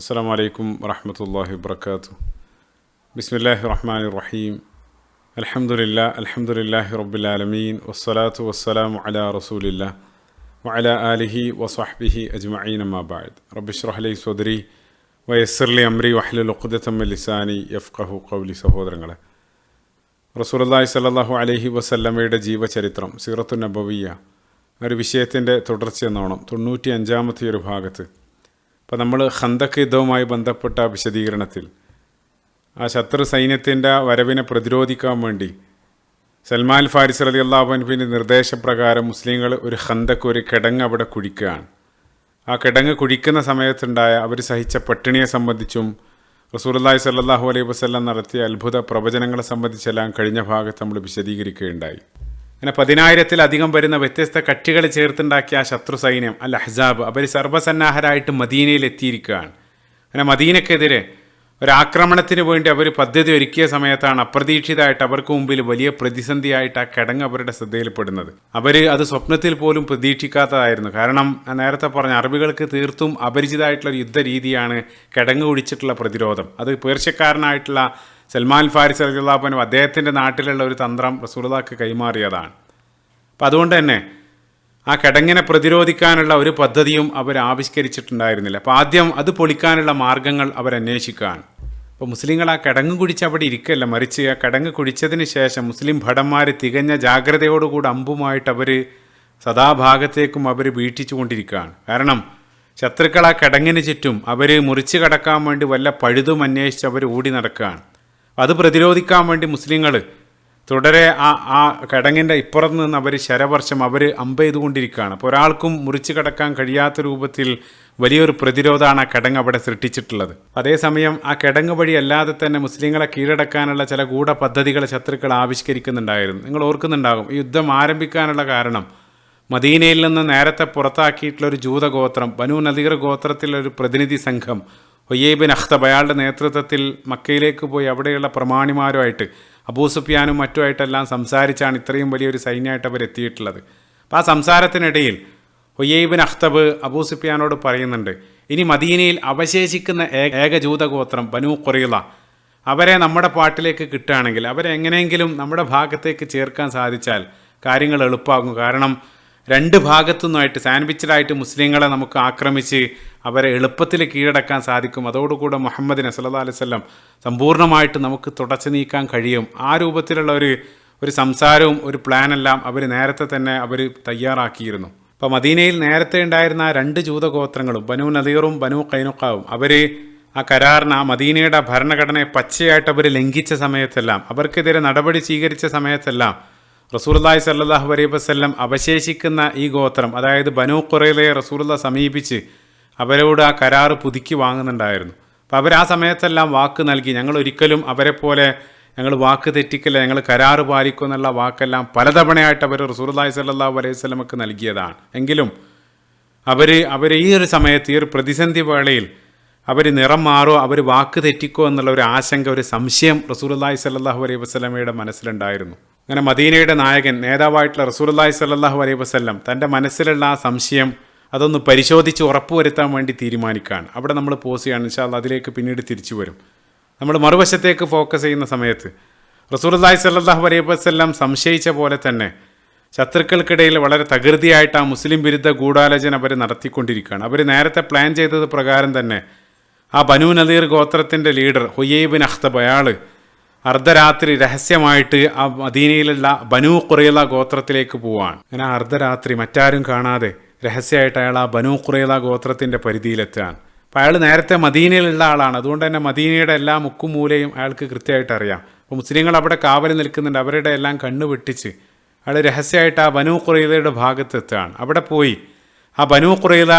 അസ്സലാമു അലൈക്കും വറഹ്മത്തുള്ളാഹി വബറകാതുഹു. ബിസ്മില്ലാഹിർ റഹ്മാനിർ റഹീം. അൽഹംദുലില്ലാഹി റബ്ബിൽ ആലമീൻ വസ്സലാത്തു വസ്സലാമു അലാ റസൂലില്ലാഹ് വഅലാ ആലിഹി വസ്വഹ്ബിഹി അജ്മഈൻ. അമ്മാ ബഅദ്. റബ്ബി ഇശ്റഹ് ലി സ്വദ്രി വയസ്സിർ ലി അംരി വഹ്ലുൽ ഉഖ്ദതം മിൻ ലിസാനി യഫ്ഖഹു ഖൗലി. സഹോദരങ്ങളെ, റസൂലുള്ളാഹി സ്വല്ലല്ലാഹു അലൈഹി വസല്ലമയുടെ ജീവചരിത്രം സീറത്തുൻ നബവിയ്യ ഒരു വിഷയത്തിൻ്റെ തുടർച്ചയെന്നോണം 95-ാമത്തെ ഒരു ഭാഗത്ത് അപ്പോൾ നമ്മൾ ഖന്തക്ക് യുദ്ധവുമായി ബന്ധപ്പെട്ട വിശദീകരണത്തിൽ ആ ശത്രു സൈന്യത്തിൻ്റെ വരവിനെ പ്രതിരോധിക്കാൻ വേണ്ടി സൽമാൻ ഫാരിസ് റളിയല്ലാഹു അൻഹുവിൻ്റെ നിർദ്ദേശപ്രകാരം മുസ്ലിങ്ങൾ ഒരു ഖന്തക്ക്, ഒരു കിടങ്ങ് അവിടെ കുഴിക്കുകയാണ്. ആ കിടങ്ങ് കുഴിക്കുന്ന സമയത്തുണ്ടായ അവർ സഹിച്ച പട്ടിണിയെ സംബന്ധിച്ചും റസൂലുള്ളാഹി സ്വല്ലല്ലാഹു അലൈഹി വസല്ലം നടത്തിയ അത്ഭുത പ്രവചനങ്ങളെ സംബന്ധിച്ചെല്ലാം കഴിഞ്ഞ ഭാഗത്ത് നമ്മൾ വിശദീകരിക്കുകയുണ്ടായി. അങ്ങനെ 10,000-ത്തിലധികം വരുന്ന വ്യത്യസ്ത കക്ഷികൾ ചേർത്തുണ്ടാക്കിയ ആ ശത്രു സൈന്യം അൽ അഹ്സാബ് അവർ സർവ്വസന്നാഹരായിട്ട് മദീനയിൽ എത്തിയിരിക്കുകയാണ്. അങ്ങനെ മദീനക്കെതിരെ ഒരാക്രമണത്തിന് വേണ്ടി അവർ പദ്ധതി ഒരുക്കിയ സമയത്താണ് അപ്രതീക്ഷിതമായിട്ട് അവർക്ക് മുമ്പിൽ വലിയ പ്രതിസന്ധിയായിട്ട് ആ കിടങ്ങ് അവരുടെ ശ്രദ്ധയിൽപ്പെടുന്നത്. അത് സ്വപ്നത്തിൽ പോലും പ്രതീക്ഷിക്കാത്തതായിരുന്നു. കാരണം നേരത്തെ പറഞ്ഞ അറബികൾക്ക് തീർത്തും അപരിചിതമായിട്ടുള്ള ഒരു യുദ്ധ രീതിയാണ് കിടങ്ങ് കുഴിച്ചിട്ടുള്ള പ്രതിരോധം. അത് പേർഷ്യക്കാരനായിട്ടുള്ള സൽമാൻ ഫാരിസ് റളിയല്ലാഹു അൻഹു അദ്ദേഹത്തിൻ്റെ നാട്ടിലുള്ള ഒരു തന്ത്രം റസൂലുള്ളാഹിക്ക് കൈമാറിയതാണ്. അപ്പം അതുകൊണ്ട് തന്നെ ആ കിടങ്ങിനെ പ്രതിരോധിക്കാനുള്ള ഒരു പദ്ധതിയും അവർ ആവിഷ്കരിച്ചിട്ടുണ്ടായിരുന്നില്ല. അപ്പോൾ ആദ്യം അത് പൊളിക്കാനുള്ള മാർഗങ്ങൾ അവരന്വേഷിക്കുകയാണ്. അപ്പോൾ മുസ്ലിങ്ങൾ ആ കിടങ്ങ് കുഴിച്ച് അവിടെ ഇരിക്കല്ല, മറിച്ച് ആ കിടങ്ങ് കുഴിച്ചതിന് ശേഷം മുസ്ലിം ഭടന്മാർ തികഞ്ഞ ജാഗ്രതയോടുകൂടി അമ്പുമായിട്ട് അവർ സദാഭാഗത്തേക്കും അവർ വീക്ഷിച്ചു കൊണ്ടിരിക്കുകയാണ്. കാരണം ശത്രുക്കൾ ആ കിടങ്ങിന് ചുറ്റും അവർ മുറിച്ച് കടക്കാൻ വേണ്ടി വല്ല പഴുതും അന്വേഷിച്ച് അവർ ഓടി നടക്കുകയാണ്. അത് പ്രതിരോധിക്കാൻ വേണ്ടി മുസ്ലിങ്ങൾ തുടരെ ആ കിടങ്ങിൻ്റെ ഇപ്പുറത്ത് നിന്ന് അവർ ശരവർഷം അവർ അമ്പ് ചെയ്തുകൊണ്ടിരിക്കുകയാണ്. അപ്പോൾ ഒരാൾക്കും മുറിച്ച് കടക്കാൻ കഴിയാത്ത രൂപത്തിൽ വലിയൊരു പ്രതിരോധമാണ് ആ കിടങ്ങ് അവിടെ സൃഷ്ടിച്ചിട്ടുള്ളത്. അതേസമയം ആ കിടങ്ങ് വഴി അല്ലാതെ തന്നെ മുസ്ലിങ്ങളെ കീഴടക്കാനുള്ള ചില ഗൂഢ പദ്ധതികൾ ശത്രുക്കൾ ആവിഷ്കരിക്കുന്നുണ്ടായിരുന്നു. നിങ്ങൾ ഓർക്കുന്നുണ്ടാകും, ഈ യുദ്ധം ആരംഭിക്കാനുള്ള കാരണം മദീനയിൽ നിന്ന് നേരത്തെ പുറത്താക്കിയിട്ടുള്ള ഒരു ജൂതഗോത്രം, ബനൂ നദീർ ഗോത്രത്തിലൊരു പ്രതിനിധി സംഘം ഹുയൈ ബിൻ അഖ്തബ് അയാളുടെ നേതൃത്വത്തിൽ മക്കയിലേക്ക് പോയി അവിടെയുള്ള പ്രമാണിമാരുമായിട്ട് അബൂ സുഫിയാനും മറ്റുമായിട്ടെല്ലാം സംസാരിച്ചാണ് ഇത്രയും വലിയൊരു സൈന്യമായിട്ട് അവർ എത്തിയിട്ടുള്ളത്. അപ്പോൾ ആ സംസാരത്തിനിടയിൽ ഹുയൈ ബിൻ അഖ്തബ് അബൂ സുഫിയാനോട് പറയുന്നുണ്ട്, ഇനി മദീനയിൽ അവശേഷിക്കുന്ന ഏക ജൂതഗോത്രം ബനൂ ഖുറൈള, അവരെ നമ്മുടെ പാട്ടിലേക്ക് കിട്ടുകയാണെങ്കിൽ, അവരെ എങ്ങനെയെങ്കിലും നമ്മുടെ ഭാഗത്തേക്ക് ചേർക്കാൻ സാധിച്ചാൽ കാര്യങ്ങൾ എളുപ്പമാകും. കാരണം രണ്ട് ഭാഗത്തുനിന്നുമായിട്ട് സാൻഡ്വിച്ചഡായിട്ട് മുസ്ലിങ്ങളെ നമുക്ക് ആക്രമിച്ച് അവരെ എളുപ്പത്തിൽ കീഴടക്കാൻ സാധിക്കും. അതോടുകൂടെ മുഹമ്മദിനെ സല്ലല്ലാഹു അലൈഹി വസല്ലം സമ്പൂർണ്ണമായിട്ട് നമുക്ക് തുടച്ചു നീക്കാൻ കഴിയും. ആ രൂപത്തിലുള്ള ഒരു സംസാരവും ഒരു പ്ലാനെല്ലാം അവർ നേരത്തെ തന്നെ അവർ തയ്യാറാക്കിയിരുന്നു. അപ്പോൾ മദീനയിൽ നേരത്തെ ഉണ്ടായിരുന്ന ആ രണ്ട് ജൂതഗോത്രങ്ങളും ബനൂ നദീറും ബനൂ ഖൈനുഖാവും അവർ ആ കരാറിന്, ആ മദീനയുടെ ഭരണഘടനയെ പച്ചയായിട്ട് അവർ ലംഘിച്ച സമയത്തെല്ലാം, അവർക്കെതിരെ നടപടി സ്വീകരിച്ച സമയത്തെല്ലാം റസൂലുള്ളാഹി സ്വല്ലല്ലാഹു അലൈഹി വസല്ലം അവശേഷിക്കുന്ന ഈ ഗോത്രം, അതായത് ബനൂ ഖുറൈളയെ റസൂലുള്ളാഹി സമീപിച്ച് അവരോട് ആ കരാറ് പുതുക്കി വാങ്ങുന്നുണ്ടായിരുന്നു. അപ്പോൾ അവർ ആ സമയത്തെല്ലാം വാക്ക് നൽകി, ഞങ്ങൾ ഒരിക്കലും അവരെ പോലെ ഞങ്ങൾ വാക്ക് തെറ്റിക്കില്ല, ഞങ്ങൾ കരാറ് പാലിക്കും എന്നുള്ള വാക്കെല്ലാം പലതവണയായിട്ട് അവർ റസൂലുള്ളാഹി സ്വല്ലല്ലാഹു അലൈഹി വസല്ലമക്ക് നൽകിയതാണ്. എങ്കിലും അവർ ഈ ഒരു സമയത്ത്, ഈ ഒരു പ്രതിസന്ധി വേളയിൽ അവർ നിറം മാറോ, അവർ വാക്ക് തെറ്റിക്കോ എന്നുള്ള ഒരു ആശങ്ക, ഒരു സംശയം റസൂലുള്ളാഹി സ്വല്ലല്ലാഹു അലൈഹി വസല്ലമയുടെ മനസ്സിലുണ്ടായിരുന്നു. അങ്ങനെ മദീനയുടെ നായകൻ, നേതാവായിട്ടുള്ള റസൂലുള്ളാഹി സ്വല്ലല്ലാഹു അലൈഹി വസല്ലം തൻ്റെ മനസ്സിലുള്ള ആ സംശയം അതൊന്ന് പരിശോധിച്ച് ഉറപ്പുവരുത്താൻ വേണ്ടി തീരുമാനിക്കുകയാണ്. അവിടെ നമ്മൾ പോസ് ചെയ്യാണ്. ഇൻഷാ അല്ലാഹ് അതിലേക്ക് പിന്നീട് തിരിച്ചു വരും. നമ്മൾ മറുവശത്തേക്ക് ഫോക്കസ് ചെയ്യുന്ന സമയത്ത് റസൂലുള്ളാഹി സ്വല്ലല്ലാഹു അലൈഹി വസല്ലം സംശയിച്ച പോലെ തന്നെ ശത്രുക്കൾക്കിടയിൽ വളരെ തകൃതിയായിട്ട് ആ മുസ്ലിം വിരുദ്ധ ഗൂഢാലോചന അവർ നടത്തിക്കൊണ്ടിരിക്കുകയാണ്. അവർ നേരത്തെ പ്ലാൻ ചെയ്തത് പ്രകാരം തന്നെ ആ ബനൂ നദീർ ഗോത്രത്തിൻ്റെ ലീഡർ ഹുയൈ ബിൻ അഖ്തബ് അയാൾ അർദ്ധരാത്രി രഹസ്യമായിട്ട് ആ മദീനയിലുള്ള ബനൂ ഖുറൈള ഗോത്രത്തിലേക്ക് പോവാണ്. അങ്ങനെ ആ അർദ്ധരാത്രി മറ്റാരും കാണാതെ രഹസ്യമായിട്ട് അയാൾ ആ ബനൂ ഖുറൈള ഗോത്രത്തിൻ്റെ പരിധിയിലെത്തുകയാണ്. അപ്പോൾ അയാൾ നേരത്തെ മദീനയിലുള്ള ആളാണ്. അതുകൊണ്ട് തന്നെ മദീനയുടെ എല്ലാ മുക്കും മൂലയും അയാൾക്ക് കൃത്യമായിട്ട് അറിയാം. അപ്പോൾ മുസ്ലിങ്ങൾ അവിടെ കാവൽ നിൽക്കുന്നുണ്ട്. അവരുടെ എല്ലാം കണ്ണു വെട്ടിച്ച് അയാൾ രഹസ്യമായിട്ട് ആ ബനൂ ഖുറൈളയുടെ ഭാഗത്തെത്തുകയാണ്. അവിടെ പോയി ആ ബനൂ ഖുറൈള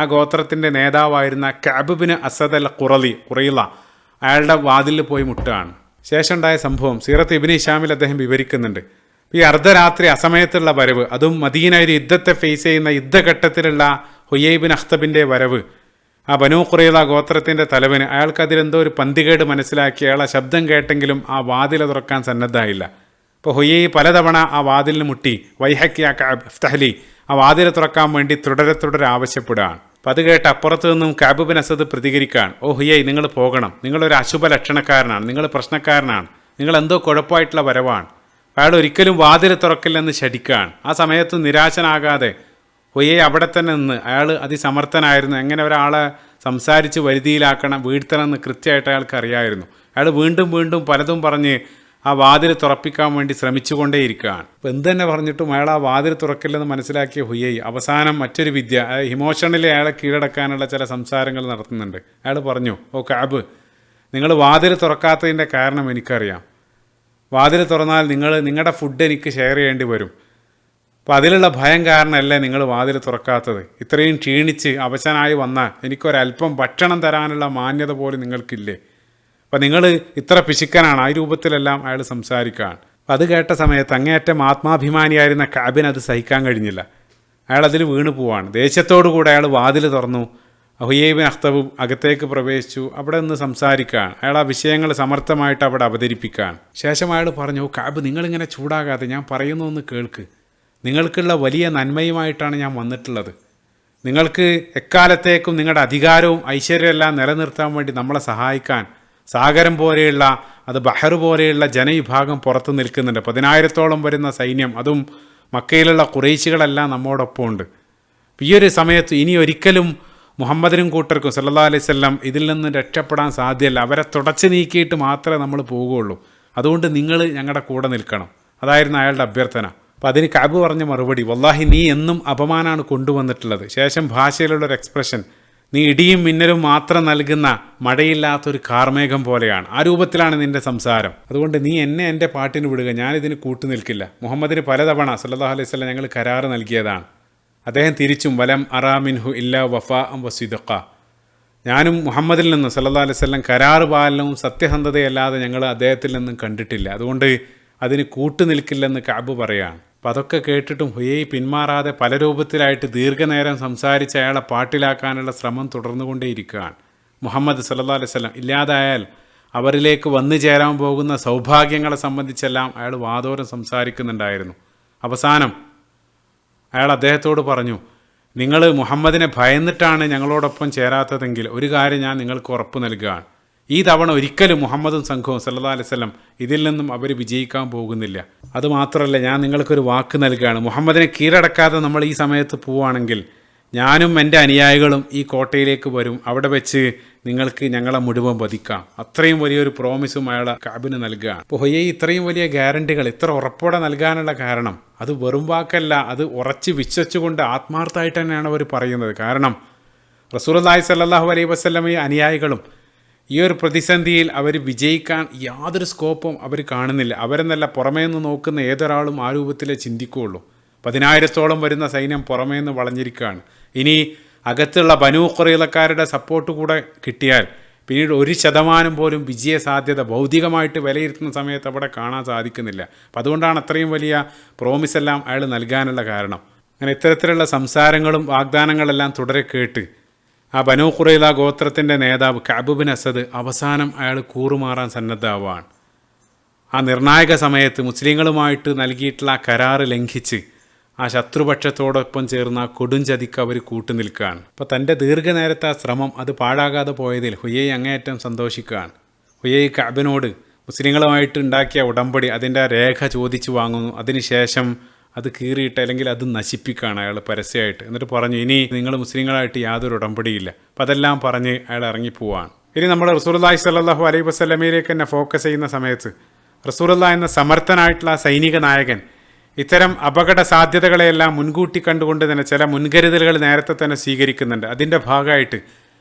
ആ ഗോത്രത്തിൻ്റെ നേതാവായിരുന്ന Kaab bin Asaad al Qurayza അയാളുടെ വാതിലിൽ പോയി മുട്ടുകയാണ്. ശേഷം ഉണ്ടായ സംഭവം സീറത്ത് ഇബ്നു ഹിശാമിൽ അദ്ദേഹം വിവരിക്കുന്നുണ്ട്. ഈ അർദ്ധരാത്രി അസമയത്തുള്ള വരവ്, അതും മദീന ഒരു യുദ്ധത്തെ ഫേസ് ചെയ്യുന്ന യുദ്ധഘട്ടത്തിലുള്ള ഹുയൈ ബിൻ അഖ്തബിൻ്റെ വരവ്, ആ ബനൂ ഖുറൈള ഗോത്രത്തിൻ്റെ തലവന് അയാൾക്കതിലെന്തോ ഒരു പന്തികേട് മനസ്സിലാക്കി അയാൾ ആ ശബ്ദം കേട്ടെങ്കിലും ആ വാതിൽ തുറക്കാൻ സന്നദ്ധമായില്ല. അപ്പോൾ ഹുയൈ പലതവണ ആ വാതിലിന് മുട്ടി, വൈഹക്കി ആ കഅബ് ഇഫ്തഹ്ലി, ആ വാതിൽ തുറക്കാൻ വേണ്ടി തുടരെ ആവശ്യപ്പെടുകയാണ്. അപ്പം അത് കേട്ട് അപ്പുറത്ത് നിന്നും കഅബ് ബിൻ അസദ് പ്രതികരിക്കുകയാണ്, ഓ ഹുയൈ, നിങ്ങൾ പോകണം, നിങ്ങളൊരു അശുഭ ലക്ഷണക്കാരനാണ്, നിങ്ങൾ പ്രശ്നക്കാരനാണ്, നിങ്ങൾ എന്തോ കുഴപ്പമായിട്ടുള്ള വരവാണ്. അയാൾ ഒരിക്കലും വാതിൽ തുറക്കില്ലെന്ന് ശഠിക്കുകയാണ്. ആ സമയത്ത് നിരാശനാകാതെ ഹുയൈ അവിടെ തന്നെ നിന്ന്, അയാൾ അതിസമർത്ഥനായിരുന്നു, എങ്ങനെ ഒരാളെ സംസാരിച്ച് വരുതിയിലാക്കണം, വീഴ്ത്തണം എന്ന് കൃത്യമായിട്ട് അയാൾക്ക് അറിയായിരുന്നു. അയാൾ വീണ്ടും വീണ്ടും പലതും പറഞ്ഞ് ആ വാതിൽ തുറപ്പിക്കാൻ വേണ്ടി ശ്രമിച്ചുകൊണ്ടേയിരിക്കുകയാണ്. അപ്പോൾ എന്ത് തന്നെ പറഞ്ഞിട്ടും അയാൾ ആ വാതിൽ തുറക്കില്ലെന്ന് മനസ്സിലാക്കിയ ഹുയൈ അവസാനം മറ്റൊരു വിദ്യ, ഇമോഷണലി അയാളെ കീഴടക്കാനുള്ള ചില സംസാരങ്ങൾ നടത്തുന്നുണ്ട്. അയാൾ പറഞ്ഞു, ഓ കഅബ്, നിങ്ങൾ വാതിൽ തുറക്കാത്തതിൻ്റെ കാരണം എനിക്കറിയാം. വാതിൽ തുറന്നാൽ നിങ്ങളുടെ ഫുഡ് എനിക്ക് ഷെയർ ചെയ്യേണ്ടി വരും. അപ്പോൾ അതിലുള്ള ഭയം കാരണമല്ലേ നിങ്ങൾ വാതിൽ തുറക്കാത്തത്. ഇത്രയും ക്ഷീണിച്ച് അവശനായി വന്നാൽ എനിക്കൊരല്പം ഭക്ഷണം തരാനുള്ള മാന്യത പോലും നിങ്ങൾക്കില്ലേ? അപ്പം നിങ്ങൾ ഇത്ര പിശുക്കനാണ്. ആ രൂപത്തിലെല്ലാം അയാൾ സംസാരിക്കുകയാണ്. അപ്പം അത് കേട്ട സമയത്ത് അങ്ങേയറ്റം ആത്മാഭിമാനിയായിരുന്ന കഅബിന് അത് സഹിക്കാൻ കഴിഞ്ഞില്ല. അയാൾ അതിൽ വീണു പോവാണ്. ദേഷ്യത്തോടു കൂടെ അയാൾ വാതിൽ തുറന്നു. ഹുയൈ ബിൻ അഖ്തബ് അകത്തേക്ക് പ്രവേശിച്ചു. അവിടെ നിന്ന് സംസാരിക്കുകയാണ്. അയാൾ ആ വിഷയങ്ങൾ സമർത്ഥമായിട്ട് അവിടെ അവതരിപ്പിക്കുകയാണ്. ശേഷം അയാൾ പറഞ്ഞു, കഅബ്, നിങ്ങളിങ്ങനെ ചൂടാകാതെ ഞാൻ പറയുന്നൊന്ന് കേൾക്ക്. നിങ്ങൾക്കുള്ള വലിയ നന്മയുമായിട്ടാണ് ഞാൻ വന്നിട്ടുള്ളത്. നിങ്ങൾക്ക് എക്കാലത്തേക്കും നിങ്ങളുടെ അധികാരവും ഐശ്വര്യമെല്ലാം നിലനിർത്താൻ വേണ്ടി നമ്മളെ സഹായിക്കാൻ സാഗരം പോലെയുള്ള, അത് ബഹർ പോലെയുള്ള ജനവിഭാഗം പുറത്ത് നിൽക്കുന്നുണ്ട്. 10,000-ഓളം വരുന്ന സൈന്യം, അതും മക്കയിലുള്ള ഖുറൈശികളെല്ലാം നമ്മോടൊപ്പം ഉണ്ട്. ഈ ഒരു സമയത്ത് ഇനി ഒരിക്കലും മുഹമ്മദിനും കൂട്ടർക്കും സല്ലല്ലാഹു അലൈഹി വസല്ലം ഇതിൽ നിന്ന് രക്ഷപ്പെടാൻ സാധ്യമല്ല. അവരെ തുടച്ചു നീക്കിയിട്ട് മാത്രമേ നമ്മൾ പോവുകയുള്ളൂ. അതുകൊണ്ട് നിങ്ങൾ ഞങ്ങളുടെ കൂടെ നിൽക്കണം. അതായിരുന്നു അയാളുടെ അഭ്യർത്ഥന. അപ്പോൾ അതിന് കഅബ് പറഞ്ഞ മറുപടി, വല്ലാഹി നീ എന്നും അപമാനമാണ് കൊണ്ടുവന്നിട്ടുള്ളത്. ശേഷം ഭാഷയിലുള്ളൊരു എക്സ്പ്രഷൻ, നീ ഇടിയും മിന്നലും മാത്രം നൽകുന്ന മഴയില്ലാത്തൊരു കാർമേഘം പോലെയാണ്. ആ രൂപത്തിലാണ് നിൻ്റെ സംസാരം. അതുകൊണ്ട് നീ എന്നെ എൻ്റെ പാട്ടിന് വിടുക, ഞാനിതിന് കൂട്ടുനിൽക്കില്ല. മുഹമ്മദിന് പലതവണ സല്ലല്ലാഹു അലൈഹി വസല്ലം ഞങ്ങൾ കരാറ് നൽകിയതാണ്. അദ്ദേഹം തിരിച്ചും വലം അറാമിൻഹു ഇല്ലാ വഫാ വസിദഖ, ഞാനും മുഹമ്മദിൽ നിന്ന് സല്ലല്ലാഹു അലൈഹി വസല്ലം കരാറ് പാലനവും സത്യസന്ധതയല്ലാതെ ഞങ്ങൾ അദ്ദേഹത്തിൽ നിന്നും കണ്ടിട്ടില്ല. അതുകൊണ്ട് അതിന് കൂട്ടുനിൽക്കില്ലെന്ന് കഅബ് പറയാണ്. അപ്പം അതൊക്കെ കേട്ടിട്ടും ഹുയൈ പിന്മാറാതെ പല രൂപത്തിലായിട്ട് ദീർഘനേരം സംസാരിച്ച് അയാളെ പാട്ടിലാക്കാനുള്ള ശ്രമം തുടർന്നുകൊണ്ടേയിരിക്കുകയാണ്. മുഹമ്മദ് സല്ലല്ലാഹു അലൈഹി വസല്ലം ഇല്ലാതായാൽ അവരിലേക്ക് വന്നു ചേരാൻ പോകുന്ന സൗഭാഗ്യങ്ങളെ സംബന്ധിച്ചെല്ലാം അയാൾ വാതോരം സംസാരിക്കുന്നുണ്ടായിരുന്നു. അവസാനം അയാൾ അദ്ദേഹത്തോട് പറഞ്ഞു, നിങ്ങൾ മുഹമ്മദിനെ ഭയന്നിട്ടാണ് ഞങ്ങളോടൊപ്പം ചേരാത്തതെങ്കിൽ ഒരു കാര്യം ഞാൻ നിങ്ങൾക്ക് ഉറപ്പ് നൽകുകയാണ്, ഈ തവണ ഒരിക്കലും മുഹമ്മദും സംഘവും സല്ലല്ലാഹു അലൈഹി വസല്ലം ഇതിൽ നിന്നും അവർ വിജയിക്കാൻ പോകുന്നില്ല. അതുമാത്രമല്ല, ഞാൻ നിങ്ങൾക്കൊരു വാക്ക് നൽകുകയാണ്, മുഹമ്മദിനെ കീഴടക്കാതെ നമ്മൾ ഈ സമയത്ത് പോവുകയാണെങ്കിൽ ഞാനും എൻ്റെ അനുയായികളും ഈ കോട്ടയിലേക്ക് വരും. അവിടെ വെച്ച് നിങ്ങൾക്ക് ഞങ്ങളെ മുഴുവൻ വധിക്കാം. അത്രയും വലിയൊരു പ്രോമിസും അയാൾ കഅബിന് നൽകുകയാണ്. അപ്പോൾ ഹുയൈ ഇത്രയും വലിയ ഗ്യാരണ്ടികൾ ഇത്ര ഉറപ്പോടെ നൽകാനുള്ള കാരണം അത് വെറും വാക്കല്ല, അത് ഉറച്ച് വിശ്വസിച്ചുകൊണ്ട് ആത്മാർത്ഥമായിട്ട് തന്നെയാണ് അവർ പറയുന്നത്. കാരണം റസൂലുള്ളാഹി സ്വല്ലല്ലാഹു അലൈഹി വസല്ലം അനുയായികളും ഈ ഒരു പ്രതിസന്ധിയിൽ അവർ വിജയിക്കാൻ യാതൊരു സ്കോപ്പും അവർ കാണുന്നില്ല. അവരെന്നല്ല, പുറമേ നിന്ന് നോക്കുന്ന ഏതൊരാളും ആ രൂപത്തിലേ ചിന്തിക്കുകയുള്ളൂ. 10,000-ഓളം വരുന്ന സൈന്യം പുറമേ നിന്ന് വളഞ്ഞിരിക്കുകയാണ്. ഇനി അകത്തുള്ള ബനൂ ഖുറൈളക്കാരുടെ സപ്പോർട്ട് കൂടെ കിട്ടിയാൽ പിന്നീട് 1% പോലും വിജയ സാധ്യത ഭൗതികമായിട്ട് വിലയിരുത്തുന്ന സമയത്ത് അവിടെ കാണാൻ സാധിക്കുന്നില്ല. അപ്പം അതുകൊണ്ടാണ് അത്രയും വലിയ പ്രോമിസ് എല്ലാം അയാൾ നൽകാനുള്ള കാരണം. അങ്ങനെ ഇത്തരത്തിലുള്ള സംസാരങ്ങളും വാഗ്ദാനങ്ങളെല്ലാം തുടരെ കേട്ട് ആ ബനൂ ഖുറൈള ഗോത്രത്തിൻ്റെ നേതാവ് കഅബ് ബിൻ അസദ് അവസാനം അയാൾ കൂറുമാറാൻ സന്നദ്ധമാവാണ്. ആ നിർണായക സമയത്ത് മുസ്ലിങ്ങളുമായിട്ട് നൽകിയിട്ടുള്ള ആ കരാറ് ലംഘിച്ച് ആ ശത്രുപക്ഷത്തോടൊപ്പം ചേർന്ന കൊടുംചതിക്ക് അവർ കൂട്ടുനിൽക്കുകയാണ്. അപ്പോൾ തൻ്റെ ദീർഘനേരത്തെ ആ ശ്രമം അത് പാഴാകാതെ പോയതിൽ ഹുയൈ അങ്ങേയറ്റം സന്തോഷിക്കുകയാണ്. ഹുയൈ കഅബിനോട് മുസ്ലിങ്ങളുമായിട്ട് ഉണ്ടാക്കിയ ഉടമ്പടി അതിൻ്റെ രേഖ ചോദിച്ചു വാങ്ങുന്നു. അതിനുശേഷം അത് കീറിയിട്ട് അല്ലെങ്കിൽ അത് നശിപ്പിക്കുകയാണ് അയാൾ പരസ്യമായിട്ട്. എന്നിട്ട് പറഞ്ഞു, ഇനി നിങ്ങൾ മുസ്ലിങ്ങളായിട്ട് യാതൊരു ഉടമ്പടിയില്ല. അപ്പം അതെല്ലാം പറഞ്ഞ് അയാൾ ഇറങ്ങിപ്പോവാണ്. ഇനി നമ്മൾ റസൂലുള്ളാഹി സ്വല്ലല്ലാഹു അലൈഹി വസല്ലമയിലേക്ക് തന്നെ ഫോക്കസ് ചെയ്യുന്ന സമയത്ത് റസൂലുള്ളാഹി എന്ന സമർത്ഥനായിട്ടുള്ള സൈനിക നായകൻ ഇത്തരം അപകട സാധ്യതകളെയെല്ലാം മുൻകൂട്ടി കണ്ടുകൊണ്ട് തന്നെ ചില മുൻകരുതലുകൾ നേരത്തെ തന്നെ സ്വീകരിക്കുന്നുണ്ട്. അതിൻ്റെ ഭാഗമായിട്ട്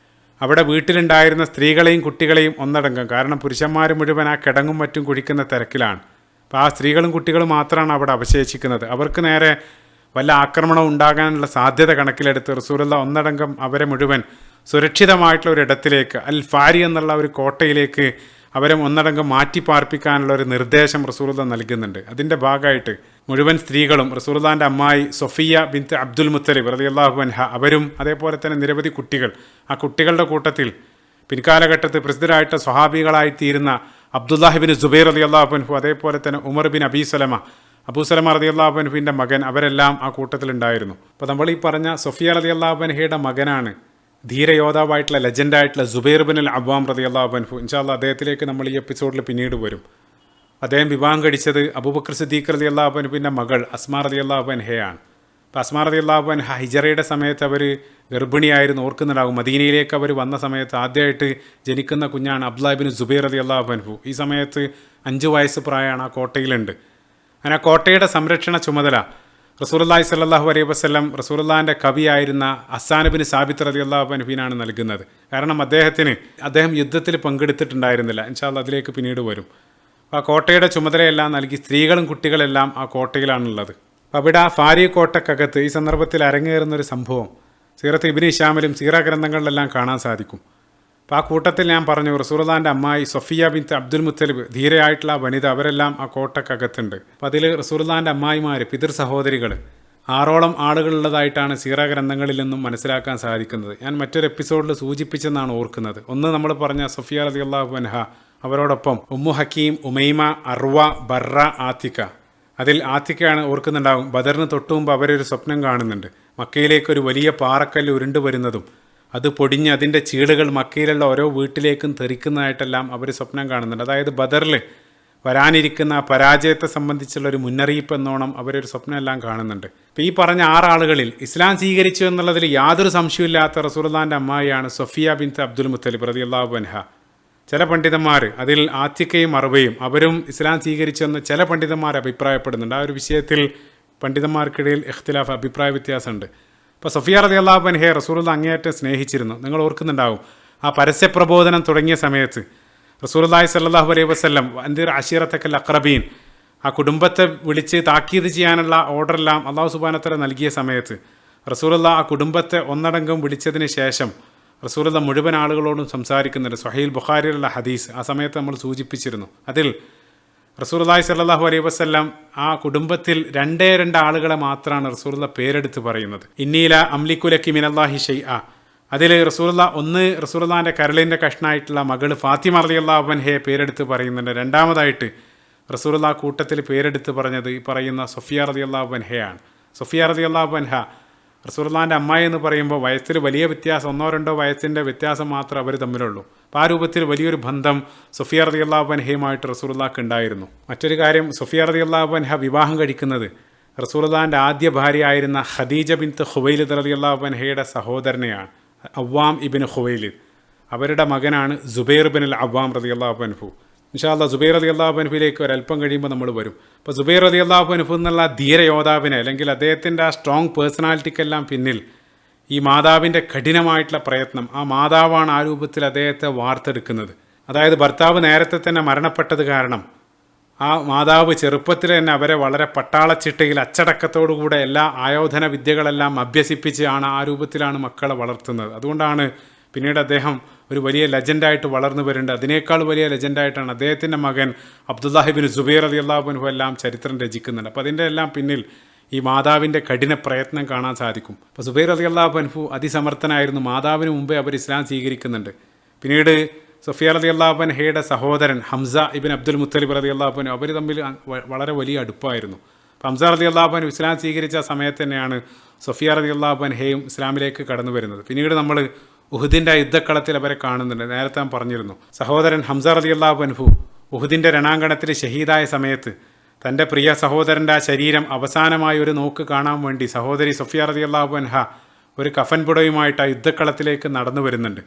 അവിടെ വീട്ടിലുണ്ടായിരുന്ന സ്ത്രീകളെയും കുട്ടികളെയും ഒന്നടങ്കം, കാരണം പുരുഷന്മാർ മുഴുവൻ ആ കിടങ്ങും മറ്റും കുഴിക്കുന്ന തിരക്കിലാണ്. അപ്പോൾ ആ സ്ത്രീകളും കുട്ടികളും മാത്രമാണ് അവിടെ അവശേഷിക്കുന്നത്. അവർക്ക് നേരെ വല്ല ആക്രമണം ഉണ്ടാകാനുള്ള സാധ്യത കണക്കിലെടുത്ത് റസൂലുള്ളാഹി ഒന്നടങ്കം അവരെ മുഴുവൻ സുരക്ഷിതമായിട്ടുള്ള ഒരു ഇടത്തിലേക്ക്, അൽ ഫാരി എന്നുള്ള ഒരു കോട്ടയിലേക്ക് അവരെ ഒന്നടങ്കം മാറ്റി പാർപ്പിക്കാനുള്ള ഒരു നിർദ്ദേശം റസൂലുള്ളാഹി നൽകുന്നുണ്ട്. അതിൻ്റെ ഭാഗമായിട്ട് മുഴുവൻ സ്ത്രീകളും റസൂലുള്ളാഹിൻ്റെ അമ്മായി സൊഫിയ ബിൻത്ത് അബ്ദുൽ മുത്തലിബ് റളിയല്ലാഹു അൻഹ അവരും അതേപോലെ തന്നെ നിരവധി കുട്ടികൾ, ആ കുട്ടികളുടെ കൂട്ടത്തിൽ പിൻകാലഘട്ടത്തിൽ പ്രസിദ്ധരായിട്ട് സ്വഹാബികളായിത്തീരുന്ന അബ്ദുല്ലാഹി ബിൻ സുബൈർ റളിയല്ലാഹു അൻഹു, അതേപോലെ തന്നെ ഉമർ ബിൻ അബീ സലമ, അബൂ സലമ റളിയല്ലാഹു അൻഹുവിൻ്റെ മകൻ, അവരെല്ലാം ആ കൂട്ടത്തിലുണ്ടായിരുന്നു. അപ്പോൾ നമ്മൾ ഈ പറഞ്ഞ സൊഫിയ റളിയല്ലാഹു അൻഹയുടെ മകനാണ് ധീരയോദ്ധാവായിട്ടുള്ള ലെജൻഡായിട്ടുള്ള സുബൈർ ബിൻ അൽ അവ്വാം റളിയല്ലാഹു അൻഹു. ഇൻഷാ അല്ലാഹ് അദ്ദേഹത്തിലേക്ക് നമ്മൾ ഈ എപ്പിസോഡിൽ പിന്നീട് വരും. അദ്ദേഹം വിവാഹം കഴിച്ചത് അബൂബക്കർ സിദ്ദീഖ് റളിയല്ലാഹു അൻഹുവിൻ്റെ മകൾ അസ്മാ റളിയല്ലാഹു അൻഹയാണ്. അപ്പോൾ അസ്മാ റളിയല്ലാഹു അൻഹ ഹിജറയുടെ സമയത്ത് അവർ ഗർഭിണിയായിരുന്നു, ഓർക്കുന്നുണ്ടാകും. മദീനയിലേക്ക് അവർ വന്ന സമയത്ത് ആദ്യമായിട്ട് ജനിക്കുന്ന കുഞ്ഞാണ് അബ്ദുല്ലാഹ് ഇബ്നു സുബൈർ റളിയല്ലാഹു അൻഹു. ഈ സമയത്ത് 5 വയസ്സ് പ്രായമാണ്. ആ കോട്ടയിലുണ്ട്. അങ്ങനെ ആ കോട്ടയുടെ സംരക്ഷണ ചുമതല റസൂലുള്ളാഹി സ്വല്ലല്ലാഹു അലൈഹി വസല്ലം റസൂലുള്ളാഹിൻ്റെ കവിയായിരുന്ന ഹസ്സാൻ ബിൻ സാബിത്ത് റളിയല്ലാഹു അൻഹുവിനാണ് നൽകുന്നത്. കാരണം അദ്ദേഹം യുദ്ധത്തിൽ പങ്കെടുത്തിട്ടുണ്ടായിരുന്നില്ല. ഇൻഷാ അല്ലാഹ് അതിലേക്ക് പിന്നീട് വരും. ആ കോട്ടയുടെ ചുമതലയെല്ലാം നൽകി സ്ത്രീകളും കുട്ടികളെല്ലാം ആ കോട്ടയിലാണുള്ളത്. അപ്പോൾ അവിടെ ആ ഫാരി കോട്ടക്കകത്ത് ഈ സന്ദർഭത്തിൽ അരങ്ങേറുന്നൊരു സംഭവം സീറത്ത് ഇബ്നു ഹിശാമിലും സീറ ഗ്രന്ഥങ്ങളിലെല്ലാം കാണാൻ സാധിക്കും. അപ്പോൾ ആ കൂട്ടത്തിൽ ഞാൻ പറഞ്ഞു, റസൂലുള്ളാഹിൻ്റെ അമ്മായി സൊഫിയ ബിൻത്ത് അബ്ദുൽ മുത്തലിബ്, ധീരയായിട്ടുള്ള വനിത, അവരെല്ലാം ആ കോട്ടക്കകത്തുണ്ട്. അപ്പോൾ അതിൽ റസൂലുള്ളാഹിൻ്റെ അമ്മായിമാർ, പിതൃ സഹോദരികൾ 6ഓളം ആളുകളുള്ളതായിട്ടാണ് സീറ ഗ്രന്ഥങ്ങളിൽ നിന്നും മനസ്സിലാക്കാൻ സാധിക്കുന്നത്. ഞാൻ മറ്റൊരു എപ്പിസോഡിൽ സൂചിപ്പിച്ചെന്നാണ് ഓർക്കുന്നത്. ഒന്ന് നമ്മൾ പറഞ്ഞ സൊഫിയ റളിയല്ലാഹു അൻഹ, അവരോടൊപ്പം ഉമ്മു ഹക്കീം, ഉമൈമ, അർവ, ബർറ, ആത്തിക്ക. അതിൽ ആത്തിക്കയാണ് ഓർക്കുന്നുണ്ടാകും. ബദറിന് തൊട്ടു മുമ്പ് അവരൊരു സ്വപ്നം കാണുന്നുണ്ട്. മക്കയിലേക്കൊരു വലിയ പാറക്കല്ല് ഉരുണ്ടു വരുന്നതും അത് പൊടിഞ്ഞ് അതിൻ്റെ ചീടുകൾ മക്കയിലുള്ള ഓരോ വീട്ടിലേക്കും തെറിക്കുന്നതായിട്ടെല്ലാം അവർ സ്വപ്നം കാണുന്നുണ്ട്. അതായത് ബദറിൽ വരാനിരിക്കുന്ന പരാജയത്തെ സംബന്ധിച്ചുള്ള ഒരു മുന്നറിയിപ്പ് എന്നോണം അവരൊരു സ്വപ്നമെല്ലാം കാണുന്നുണ്ട്. ഇപ്പോൾ ഈ പറഞ്ഞ 6 ആളുകളിൽ ഇസ്ലാം സ്വീകരിച്ചു എന്നുള്ളതിൽ യാതൊരു സംശയമില്ലാത്ത റസൂലുള്ളാഹിൻ്റെ അമ്മായിയാണ് സൊഫിയ ബിൻത്ത് അബ്ദുൽ മുത്തലിബ് റളിയല്ലാഹു അൻഹ. ചില പണ്ഡിതന്മാർ, അതിൽ ആത്തിക്കയും അർവയും, അവരും ഇസ്ലാം സ്വീകരിച്ചെന്ന് ചില പണ്ഡിതന്മാർ അഭിപ്രായപ്പെടുന്നുണ്ട്. ആ ഒരു വിഷയത്തിൽ പണ്ഡിതന്മാർക്കിടയിൽ ഇഖ്തിലാഫ്, അഭിപ്രായ വ്യത്യാസമുണ്ട്. ഇപ്പോൾ സൊഫിയ റളിയല്ലാഹു അൻഹയെ റസൂലുള്ളാഹി അങ്ങേയറ്റം സ്നേഹിച്ചിരുന്നു. നിങ്ങൾ ഓർക്കുന്നുണ്ടാവും, ആ പരസ്യപ്രബോധനം തുടങ്ങിയ സമയത്ത് റസൂലുള്ളാഹി സ്വല്ലല്ലാഹു അലൈഹി വസല്ലം അൻദിർ അശീറത്തക്കൽ അഖ്റബീൻ, ആ കുടുംബത്തെ വിളിച്ച് താക്കീത് ചെയ്യാനുള്ള ഓർഡറെല്ലാം അല്ലാഹു സുബ്ഹാനഹു വ തആല നൽകിയ സമയത്ത് റസൂലുള്ളാഹി ആ കുടുംബത്തെ ഒന്നടങ്കം വിളിച്ചതിന് ശേഷം റസൂലുള്ളാഹി മുഴുവൻ ആളുകളോടും സംസാരിക്കുന്നുണ്ട്. സ്വഹീഹുൽ ബുഖാരിയിലുള്ള ഹദീസ് ആ സമയത്ത് നമ്മൾ സൂചിപ്പിച്ചിരുന്നു. അതിൽ റസൂലുള്ളാഹി സ്വല്ലല്ലാഹു അലൈഹി വസല്ലം ആ കുടുംബത്തിൽ 2 ആളുകളെ മാത്രമാണ് റസൂലുള്ളാഹി പേരെടുത്ത് പറയുന്നത്. ഇന്നീല അംലികു ലക്കി മിനല്ലാഹി ഷൈഅ. അതിൽ റസൂലുള്ളാഹിൻ്റെ കരളിൻ്റെ കഷ്ണായിട്ടുള്ള മകൾ ഫാത്തിമ റളിയല്ലാഹു അൻഹയെ പേരെടുത്ത് പറയുന്നുണ്ട്. രണ്ടാമതായിട്ട് റസൂലുള്ളാഹി കൂട്ടത്തിൽ പേരെടുത്ത് പറഞ്ഞത് ഈ പറയുന്ന സൊഫിയ റളിയല്ലാഹു അൻഹയാണ്. സൊഫിയ റളിയല്ലാഹു അൻഹ റസൂലുള്ളാഹിൻ്റെ അമ്മായി എന്ന് പറയുമ്പോൾ വയസ്സിൽ വലിയ വ്യത്യാസം, 1-2 വയസ്സിൻ്റെ വ്യത്യാസം മാത്രമേ അവർ തമ്മിലുള്ളൂ. അപ്പോൾ ആ രൂപത്തിൽ വലിയൊരു ബന്ധം സൊഫിയ റളിയല്ലാഹു അൻഹയുമായിട്ട് റസൂലുള്ളാഹിക്ക് ഉണ്ടായിരുന്നു. മറ്റൊരു കാര്യം, സൊഫിയ റളിയല്ലാഹു അൻഹ വിവാഹം കഴിക്കുന്നത് റസൂലുള്ളാഹിൻ്റെ ആദ്യ ഭാര്യയായിരുന്ന ഖദീജ ബിൻത്ത് ഖുവൈലിദ് റളിയല്ലാഹു അൻഹയുടെ സഹോദരനെയാണ്, അവ്വാം ഇബ്നു ഖുവൈലിദ്. അവരുടെ മകനാണ് സുബൈർ ബിൻ അൽ അവ്വാം റളിയല്ലാഹു അൻഹു. ഇൻഷാ അല്ലാഹ് സുബൈർ റളിയല്ലാഹു അൻഹുവിലേക്ക് ഒരല്പം കഴിയുമ്പോൾ നമ്മൾ വരും. അപ്പോൾ സുബൈർ റളിയല്ലാഹു അൻഹു എന്നുള്ള ധീരയോദ്ധാവിനെ, അല്ലെങ്കിൽ അദ്ദേഹത്തിൻ്റെ ആ സ്ട്രോങ് പേഴ്സണാലിറ്റിക്കെല്ലാം പിന്നിൽ ഈ മാതാവിൻ്റെ കഠിനമായിട്ടുള്ള പ്രയത്നം, ആ മാതാവാണ് ആ രൂപത്തിൽ അദ്ദേഹത്തെ വാർത്തെടുക്കുന്നത്. അതായത് ഭർത്താവ് നേരത്തെ തന്നെ മരണപ്പെട്ടത് കാരണം ആ മാതാവ് ചെറുപ്പത്തിൽ തന്നെ അവരെ വളരെ പട്ടാളച്ചിട്ടയിൽ അച്ചടക്കത്തോടുകൂടെ എല്ലാ ആയോധന വിദ്യകളെല്ലാം അഭ്യസിപ്പിച്ച് ആ രൂപത്തിലാണ് മക്കളെ വളർത്തുന്നത്. അതുകൊണ്ടാണ് പിന്നീട് അദ്ദേഹം ഒരു വലിയ ലെജൻഡായിട്ട് വളർന്നു വരുന്നുണ്ട്. അതിനേക്കാൾ വലിയ ലെജൻഡായിട്ടാണ് അദ്ദേഹത്തിൻ്റെ മകൻ അബ്ദുല്ലാഹി ഇബ്നു സുബൈർ റളിയല്ലാഹു അൻഹു എല്ലാം ചരിത്രം രചിക്കുന്നുണ്ട്. അപ്പോൾ അതിൻ്റെ എല്ലാം പിന്നിൽ ഈ മാതാവിൻ്റെ കഠിന പ്രയത്നം കാണാൻ സാധിക്കും. അപ്പോൾ സുബൈർ റളിയല്ലാഹു അൻഹു അതിസമർത്ഥനായിരുന്നു. മാതാവിന് മുമ്പേ അവർ ഇസ്ലാം സ്വീകരിക്കുന്നുണ്ട്. പിന്നീട് സൊഫിയ റളിയല്ലാഹു അൻഹയുടെ സഹോദരൻ ഹംസ ഇബ്നു അബ്ദുൽ മുത്തലിബ് റളിയല്ലാഹു അൻഹു, അവർ തമ്മിൽ വളരെ വലിയ അടുപ്പമായിരുന്നു. അപ്പോൾ ഹംസ റളിയല്ലാഹു അൻഹു ഇസ്ലാം സ്വീകരിച്ച സമയത്ത് തന്നെയാണ് സൊഫിയ റളിയല്ലാഹു അൻഹയും ഇസ്ലാമിലേക്ക് കടന്നു വരുന്നത്. പിന്നീട് നമ്മൾ ഉഹുദിൻ്റെ യുദ്ധക്കളത്തിൽ അവരെ കാണുന്നുണ്ട്. നേരത്തെ ഞാൻ പറഞ്ഞിരുന്നു, സഹോദരൻ ഹംസ റളിയല്ലാഹു അൻഹു ഉഹുദിൻ്റെ രണാങ്കണത്തിൽ ഷഹീദായ സമയത്ത് തൻ്റെ പ്രിയ സഹോദരൻ്റെ ആ ശരീരം അവസാനമായി ഒരു നോക്ക് കാണാൻ വേണ്ടി സഹോദരി സൊഫിയ റളിയല്ലാഹു അൻഹ ഒരു കഫൻ പുടയുമായിട്ട് ആ യുദ്ധക്കളത്തിലേക്ക് നടന്നു വരുന്നുണ്ട്.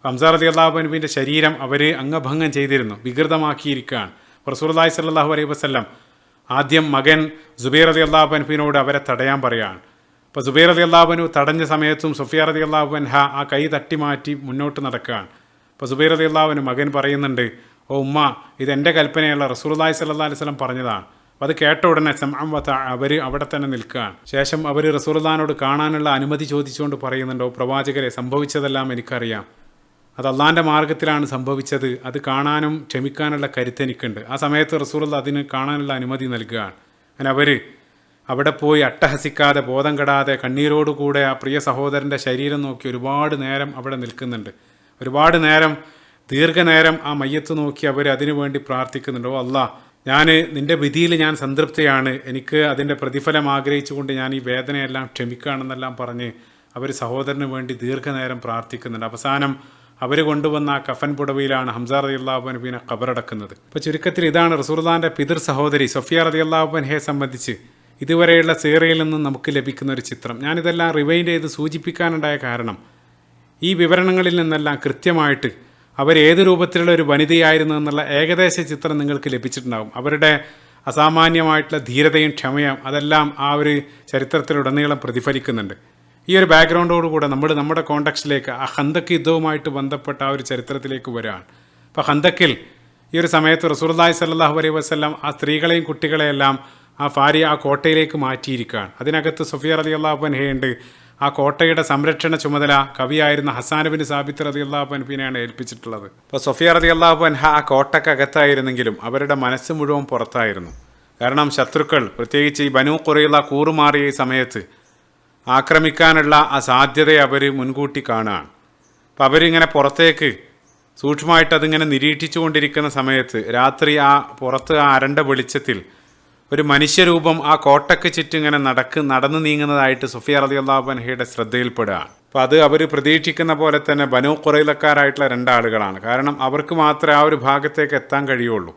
ഹംസ റളിയല്ലാഹു അൻഹുവിൻ്റെ ശരീരം അവർ അംഗഭംഗം ചെയ്തിരുന്നു, വികൃതമാക്കിയിരിക്കുകയാണ്. റസൂലുള്ളാഹി സ്വല്ലല്ലാഹു അലൈഹി വസല്ലം ആദ്യം മകൻ സുബൈർ റളിയല്ലാഹു അൻഹുവിനോട് അവരെ തടയാൻ പറയുകയാണ്. അപ്പോൾ സുബൈർ റളിയല്ലാഹു അൻഹു തടഞ്ഞ സമയത്തും സൊഫിയ റളിയല്ലാഹു അൻഹ ആ കൈ തട്ടി മാറ്റി മുന്നോട്ട് നടക്കുകയാണ്. അപ്പോൾ സുബൈർ റളിയല്ലാഹു അൻഹു മകൻ പറയുന്നുണ്ട്, ഓ ഉമ്മ, ഇതെൻ്റെ കൽപ്പനയുള്ള റസൂലുള്ളാഹി സ്വല്ലല്ലാഹു അലൈഹി വസല്ലം പറഞ്ഞതാണ്. അപ്പോൾ അത് കേട്ട ഉടനെ അവർ അവിടെ തന്നെ നിൽക്കുകയാണ്. ശേഷം അവർ റസൂലുള്ളാഹിനോട് കാണാനുള്ള അനുമതി ചോദിച്ചുകൊണ്ട് പറയുന്നുണ്ടോ, പ്രവാചകരെ, സംഭവിച്ചതെല്ലാം എനിക്കറിയാം, അത് അള്ളാഹിൻ്റെ മാർഗത്തിലാണ് സംഭവിച്ചത്, അത് കാണാനും ക്ഷമിക്കാനുള്ള കരുത്ത് എനിക്കുണ്ട്. ആ സമയത്ത് റസൂലുള്ളാഹി അതിന് കാണാനുള്ള അനുമതി നൽകുകയാണ്. അങ്ങനെ അവർ അവിടെ പോയി അട്ടഹസിക്കാതെ, ബോധം കെടാതെ, കണ്ണീരോടുകൂടെ ആ പ്രിയ സഹോദരൻ്റെ ശരീരം നോക്കി ഒരുപാട് നേരം അവിടെ നിൽക്കുന്നുണ്ട്. ഒരുപാട് നേരം, ദീർഘനേരം ആ മയ്യത്ത് നോക്കി അവർ അതിനു വേണ്ടി പ്രാർത്ഥിക്കുന്നുണ്ട്. ഓ അല്ലാഹ്, നിൻ്റെ വിധിയിൽ ഞാൻ സംതൃപ്തിയാണ്, എനിക്ക് അതിൻ്റെ പ്രതിഫലം ആഗ്രഹിച്ചുകൊണ്ട് ഞാൻ ഈ വേദനയെല്ലാം ക്ഷമിക്കുകയാണെന്നെല്ലാം പറഞ്ഞ് അവർ സഹോദരന് വേണ്ടി ദീർഘനേരം പ്രാർത്ഥിക്കുന്നുണ്ട്. അവസാനം അവർ കൊണ്ടുവന്ന ആ കഫൻ പുടവയിലാണ് ഹംസ റളിയല്ലാഹു അൻഹുവിനെ ഖബറടക്കുന്നത്. അപ്പോൾ ചുരുക്കത്തിൽ ഇതാണ് റസൂലുള്ളാഹിൻ്റെ പിതൃ സഹോദരി സഫിയ റളിയല്ലാഹു അൻഹയെ സംബന്ധിച്ച് ഇതുവരെയുള്ള സീറയിൽ നിന്നും നമുക്ക് ലഭിക്കുന്ന ഒരു ചിത്രം. ഞാനിതെല്ലാം റിവൈൻഡ് ചെയ്ത് സൂചിപ്പിക്കാനുണ്ടായ കാരണം ഈ വിവരണങ്ങളിൽ നിന്നെല്ലാം കൃത്യമായിട്ട് അവരേത് രൂപത്തിലുള്ള ഒരു വനിതയായിരുന്നു എന്നുള്ള ഏകദേശ ചിത്രം നിങ്ങൾക്ക് ലഭിച്ചിട്ടുണ്ടാകും. അവരുടെ അസാമാന്യമായിട്ടുള്ള ധീരതയും ക്ഷമയും അതെല്ലാം ആ ഒരു ചരിത്രത്തിലുടനീളം പ്രതിഫലിക്കുന്നുണ്ട്. ഈ ഒരു ബാക്ക്ഗ്രൗണ്ടോടുകൂടെ നമ്മുടെ കോണ്ടക്സ്റ്റിലേക്ക് ആ ഖന്തക്ക് യുദ്ധവുമായിട്ട് ബന്ധപ്പെട്ട ആ ഒരു ചരിത്രത്തിലേക്ക് വരികയാണ്. അപ്പോൾ ഖന്തക്കിൽ ഈ ഒരു സമയത്ത് റസൂലുള്ളാഹി സ്വല്ലല്ലാഹു അലൈഹി വസല്ലം ആ സ്ത്രീകളെയും കുട്ടികളെയെല്ലാം ആ കോട്ടയിലേക്ക് മാറ്റിയിരിക്കുകയാണ്. അതിനകത്ത് സഫിയ റളിയല്ലാഹു അൻഹയുണ്ട്. ആ കോട്ടയുടെ സംരക്ഷണ ചുമതല കവിയായിരുന്ന ഹസ്സാൻ ബിൻ സാബിത്ത് റളിയല്ലാഹു അൻഹുവിനെയാണ് ഏൽപ്പിച്ചിട്ടുള്ളത്. അപ്പോൾ സഫിയ റളിയല്ലാഹു അൻഹ ആ കോട്ടക്കകത്തായിരുന്നെങ്കിലും അവരുടെ മനസ്സ് മുഴുവൻ പുറത്തായിരുന്നു. കാരണം ശത്രുക്കൾ, പ്രത്യേകിച്ച് ഈ ബനൂ ഖുറൈള കൂറുമാറിയ ഈ സമയത്ത് ആക്രമിക്കാനുള്ള ആ സാധ്യതയെ അവർ മുൻകൂട്ടി കാണുകയാണ്. അപ്പം അവരിങ്ങനെ പുറത്തേക്ക് സൂക്ഷ്മമായിട്ട് അതിങ്ങനെ നിരീക്ഷിച്ചു കൊണ്ടിരിക്കുന്ന സമയത്ത് രാത്രി ആ പുറത്ത് ആ അരണ്ട വെളിച്ചത്തിൽ ഒരു മനുഷ്യരൂപം ആ കോട്ടയ്ക്ക് ചുറ്റും ഇങ്ങനെ നടന്നു നീങ്ങുന്നതായിട്ട് സഫിയ റളിയല്ലാഹു അൻഹയുടെ ശ്രദ്ധയിൽപ്പെടുകയാണ്. അപ്പോൾ അത് അവർ പ്രതീക്ഷിക്കുന്ന പോലെ തന്നെ ബനൂ ഖുറൈളക്കാരായിട്ടുള്ള രണ്ടാളുകളാണ്. കാരണം അവർക്ക് മാത്രമേ ആ ഒരു ഭാഗത്തേക്ക് എത്താൻ കഴിയുള്ളൂ.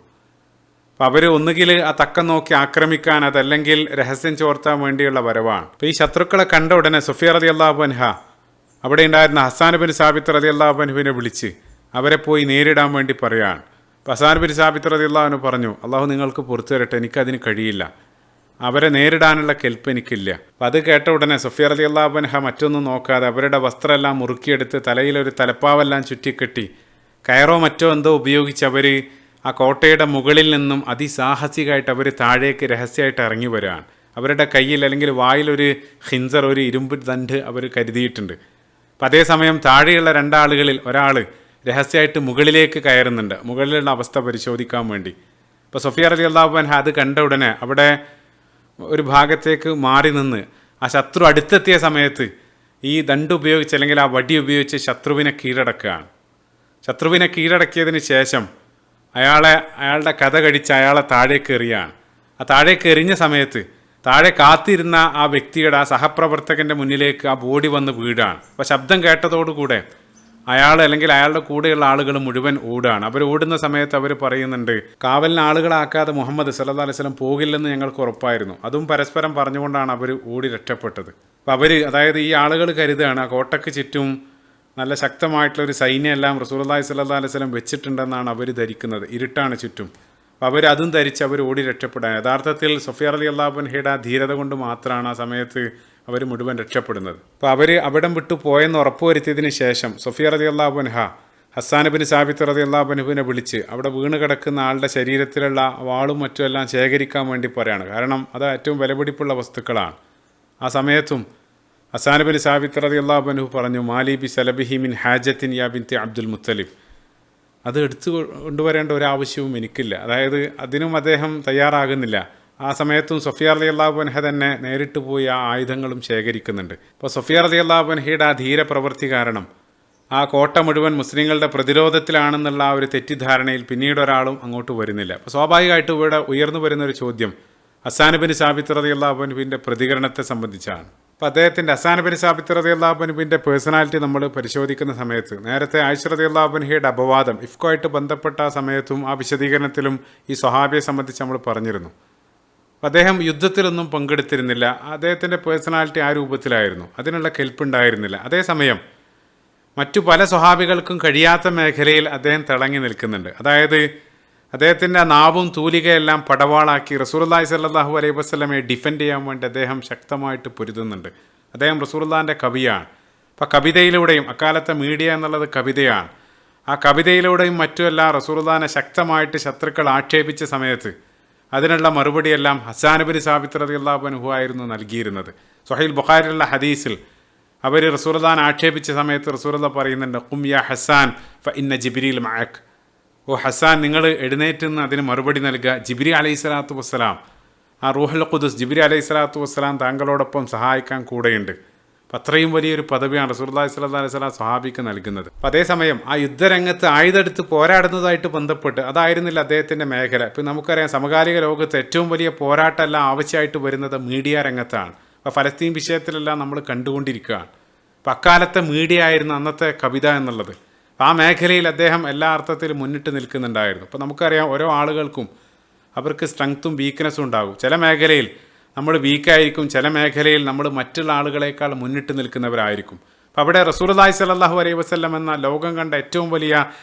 അപ്പോൾ അവർ ഒന്നുകിൽ ആ തക്കം നോക്കി ആക്രമിക്കാൻ, അതല്ലെങ്കിൽ രഹസ്യം ചോർത്താൻ വേണ്ടിയുള്ള വരവാണ്. അപ്പോൾ ഈ ശത്രുക്കളെ കണ്ട ഉടനെ സഫിയ റളിയല്ലാഹു അൻഹ അവിടെ ഉണ്ടായിരുന്ന ഹസ്സാൻ ബിൻ സാബിത്ത് റളിയല്ലാഹു അൻഹുവിനെ വിളിച്ച് അവരെ പോയി നേരിടാൻ വേണ്ടി പറയുകയാണ്. അപ്പോൾ ഹസ്സാൻ ബിൻ സാബിത്ത് റളിയല്ലാഹു അൻഹു പറഞ്ഞു, അള്ളാഹു നിങ്ങൾക്ക് പുറത്തു തരട്ടെ, എനിക്കതിന് കഴിയില്ല, അവരെ നേരിടാനുള്ള കെൽപ്പ് എനിക്കില്ല. അപ്പം അത് കേട്ട ഉടനെ സഫിയ റളിയല്ലാഹു അൻഹ മറ്റൊന്നും നോക്കാതെ അവരുടെ വസ്ത്രമെല്ലാം മുറുക്കിയെടുത്ത് തലയിലൊരു തലപ്പാവെല്ലാം ചുറ്റിക്കെട്ടി കയറോ മറ്റോ എന്തോ ഉപയോഗിച്ച് അവർ ആ കോട്ടയുടെ മുകളിൽ നിന്നും അതിസാഹസികമായിട്ട് അവർ താഴേക്ക് രഹസ്യമായിട്ട് ഇറങ്ങി വരികയാണ്. അവരുടെ കയ്യിൽ അല്ലെങ്കിൽ വായിലൊരു ഹിൻസർ, ഒരു ഇരുമ്പ് ദണ്ഡ് അവർ കരുതിയിട്ടുണ്ട്. അപ്പം അതേസമയം താഴെയുള്ള രണ്ടാളുകളിൽ ഒരാൾ രഹസ്യമായിട്ട് മുകളിലേക്ക് കയറുന്നുണ്ട്, മുകളിലുള്ള അവസ്ഥ പരിശോധിക്കാൻ വേണ്ടി. അപ്പോൾ സഫിയ റളിയല്ലാഹു അൻഹ അത് കണ്ട ഉടനെ അവിടെ ഒരു ഭാഗത്തേക്ക് മാറി നിന്ന് ആ ശത്രു അടുത്തെത്തിയ സമയത്ത് ഈ ദണ്ഡ് ഉപയോഗിച്ച് അല്ലെങ്കിൽ ആ വടി ഉപയോഗിച്ച് ശത്രുവിനെ കീഴടക്കുകയാണ്. ശത്രുവിനെ കീഴടക്കിയതിന് ശേഷം അയാളുടെ കഥ കഴിച്ച് അയാളെ താഴേക്ക് എറിയാണ്. ആ താഴേക്ക് എറിഞ്ഞ സമയത്ത് താഴെ കാത്തിരുന്ന ആ വ്യക്തിയുടെ, ആ സഹപ്രവർത്തകൻ്റെ മുന്നിലേക്ക് ആ ബോഡി വന്ന് വീഴാണ്. അപ്പോൾ ശബ്ദം കേട്ടതോടുകൂടെ അയാൾ അല്ലെങ്കിൽ അയാളുടെ കൂടെയുള്ള ആളുകൾ മുഴുവൻ ഓടുകയാണ്. അവർ ഓടുന്ന സമയത്ത് അവർ പറയുന്നുണ്ട്, കാവലിന് ആളുകളാക്കാതെ മുഹമ്മദ് സല്ലല്ലാഹു അലൈഹി വസല്ലം പോകില്ലെന്ന് ഞങ്ങൾക്ക് ഉറപ്പായിരുന്നു. അതും പരസ്പരം പറഞ്ഞുകൊണ്ടാണ് അവർ ഓടി രക്ഷപ്പെട്ടത്. അപ്പോൾ അവർ, അതായത് ഈ ആളുകൾ കരുതുകയാണ് ആ കോട്ടയ്ക്ക് ചുറ്റും നല്ല ശക്തമായിട്ടുള്ളൊരു സൈന്യമെല്ലാം റസൂലുള്ളാഹി സ്വല്ലല്ലാഹു അലൈഹി വസല്ലം വെച്ചിട്ടുണ്ടെന്നാണ് അവർ ധരിക്കുന്നത്. ഇരുട്ടാണ് ചുറ്റും. അപ്പോൾ അവർ അതും ധരിച്ച് അവർ ഓടി രക്ഷപ്പെടാൻ. യഥാർത്ഥത്തിൽ സഫിയ റളിയല്ലാഹു അൻഹയുടെ ധീരത കൊണ്ട് മാത്രമാണ് ആ സമയത്ത് അവർ മുഴുവൻ രക്ഷപ്പെടുന്നത്. അപ്പോൾ അവർ അവിടം വിട്ടു പോയെന്ന് ഉറപ്പുവരുത്തിയതിന് ശേഷം സഫിയ റളിയല്ലാഹു അൻഹ ഹസ്സാൻ ബിൻ സാബിത്ത് റളിയല്ലാഹു അൻഹുവിനെ വിളിച്ച് അവിടെ വീണ് കിടക്കുന്ന ആളുടെ ശരീരത്തിലുള്ള വാളും മറ്റും എല്ലാം ശേഖരിക്കാൻ വേണ്ടി പറയാണ്. കാരണം അത് ഏറ്റവും വിലപിടിപ്പുള്ള വസ്തുക്കളാണ്. ആ സമയത്തും ഹസ്സാൻ ബിൻ സാബിത്ത് റളിയല്ലാഹു അൻഹു പറഞ്ഞു, മാലി ബി സലബിഹി മിൻ ഹാജത്തിൻ യാ ബിൻതി അബ്ദുൽ മുത്തലിബ്, അത് എടുത്തു കൊണ്ടുവരേണ്ട ഒരാവശ്യവും എനിക്കില്ല. അതായത് അതിനും അദ്ദേഹം തയ്യാറാകുന്നില്ല. ആ സമയത്തും സഫിയ റളിയല്ലാഹു അൻഹ തന്നെ നേരിട്ട് പോയി ആ ആയുധങ്ങളും ശേഖരിക്കുന്നുണ്ട്. അപ്പോൾ സഫിയ റളിയല്ലാഹു അൻഹയുടെ ആ ധീര പ്രവൃത്തി കാരണം ആ കോട്ട മുഴുവൻ മുസ്ലിങ്ങളുടെ പ്രതിരോധത്തിലാണെന്നുള്ള ആ ഒരു തെറ്റിദ്ധാരണയിൽ പിന്നീട് ഒരാളും അങ്ങോട്ട് വരുന്നില്ല. അപ്പോൾ സ്വാഭാവികമായിട്ടും ഇവിടെ ഉയർന്നു വരുന്നൊരു ചോദ്യം ഹസ്സാൻ ബിൻ സാബിത്ത് റളിയല്ലാഹു അൻഹുവിൻ്റെ പ്രതികരണത്തെ സംബന്ധിച്ചാണ്. അപ്പോൾ അദ്ദേഹത്തിൻ്റെ ഹസ്സാൻ ബിൻ സാബിത്ത് റളിയല്ലാഹു അൻഹുവിൻ്റെ പേഴ്സണാലിറ്റി നമ്മൾ പരിശോധിക്കുന്ന സമയത്ത് നേരത്തെ ആയിഷ റളിയല്ലാഹു അൻഹയുടെ അപവാദം ഇഫ്കുമായിട്ട് ബന്ധപ്പെട്ട ആ സമയത്തും ആ വിശദീകരണത്തിലും ഈ സ്വഹാബിയെ സംബന്ധിച്ച് നമ്മൾ പറഞ്ഞിരുന്നു. അദ്ദേഹം യുദ്ധത്തിലൊന്നും പങ്കെടുത്തിരുന്നില്ല. അദ്ദേഹത്തിൻ്റെ പേഴ്സണാലിറ്റി ആ രൂപത്തിലായിരുന്നു, അതിനുള്ള കെൽപ്പുണ്ടായിരുന്നില്ല. അതേസമയം മറ്റു പല സ്വഹാബികൾക്കും കഴിയാത്ത മേഖലയിൽ അദ്ദേഹം തിളങ്ങി നിൽക്കുന്നുണ്ട്. അതായത് അദ്ദേഹത്തിൻ്റെ നാവും തൂലികയെല്ലാം പടവാളാക്കി റസൂലുള്ളാഹി സ്വല്ലല്ലാഹു അലൈഹി വസല്ലമയെ ഡിഫെൻഡ് ചെയ്യാൻ വേണ്ടി അദ്ദേഹം ശക്തമായിട്ട് പൊരുതുന്നുണ്ട്. അദ്ദേഹം റസൂലുള്ളാഹിൻ്റെ കവിയാണ്. അപ്പോൾ കവിതയിലൂടെയും, അക്കാലത്തെ മീഡിയ എന്നുള്ളത് കവിതയാണ്, ആ കവിതയിലൂടെയും മറ്റുമെല്ലാം റസൂലുള്ളാഹിനെ ശക്തമായിട്ട് ശത്രുക്കൾ ആക്ഷേപിച്ച സമയത്ത് അതിനുള്ള മറുപടിയെല്ലാം ഹസ്സാൻ ബിൻ സാബിത്ത് റളിയല്ലാഹു അൻഹു ആയിരുന്നു നൽകിയിരുന്നത്. സ്വഹീഹ് ബുഖാരിയിലുള്ള ഹദീസിൽ അവർ റസൂലുള്ളാഹിനെ ആക്ഷേപിച്ച സമയത്ത് റസൂലുള്ളാഹി പറയുന്നുണ്ട്, ഖും യാ ഹസ്സാൻ ഫ ഇന്ന ജിബ്രീൽ മഅക്, ഓ ഹസ്സാൻ നിങ്ങൾ എഴുന്നേറ്റെന്ന് അതിന് മറുപടി നൽകുക, ജിബ്രീൽ അലൈഹിസ്സലാത്തു വസ്സലാം, ആ റൂഹുൽ ഖുദ്സ് ജിബ്രീൽ അലൈഹിസ്സലാത്തു വസ്സലാം താങ്കളോടൊപ്പം സഹായിക്കാൻ കൂടെയുണ്ട്. അപ്പം അത്രയും വലിയൊരു പദവിയാണ് റസൂലുള്ളാഹി സ്വല്ലല്ലാഹു അലൈഹി വസല്ലം സ്വഹാബിക്ക് നൽകുന്നത്. അപ്പം അതേസമയം ആ യുദ്ധരംഗത്ത് ആയുധമെടുത്ത് പോരാടുന്നതായിട്ട് ബന്ധപ്പെട്ട് അതായിരുന്നില്ല അദ്ദേഹത്തിൻ്റെ മേഖല. ഇപ്പം നമുക്കറിയാം സമകാലിക ലോകത്ത് ഏറ്റവും വലിയ പോരാട്ടമെല്ലാം ആവശ്യമായിട്ട് വരുന്നത് മീഡിയ രംഗത്താണ്. അപ്പോൾ ഫലസ്തീൻ വിഷയത്തിലെല്ലാം നമ്മൾ കണ്ടുകൊണ്ടിരിക്കുകയാണ്. അപ്പം അക്കാലത്തെ മീഡിയ ആയിരുന്നു അന്നത്തെ കവിത എന്നുള്ളത്. ആ മേഖലയിൽ അദ്ദേഹം എല്ലാ അർത്ഥത്തിലും മുന്നിട്ട് നിൽക്കുന്നുണ്ടായിരുന്നു. അപ്പോൾ നമുക്കറിയാം ഓരോ ആളുകൾക്കും അവർക്ക് സ്ട്രെങ്ത്തും വീക്ക്നെസ്സും ഉണ്ടാകും. ചില മേഖലയിൽ നമ്മൾ വീക്കായിരിക്കും, ചില മേഖലയിൽ നമ്മൾ മറ്റുള്ള ആളുകളെക്കാൾ മുന്നിട്ട് നിൽക്കുന്നവരായിരിക്കും. അപ്പോൾ അവിടെ റസൂലുള്ളാഹി സ്വല്ലല്ലാഹു അലൈഹി വസല്ലം എന്ന ലോകം കണ്ട ഏറ്റവും വലിയ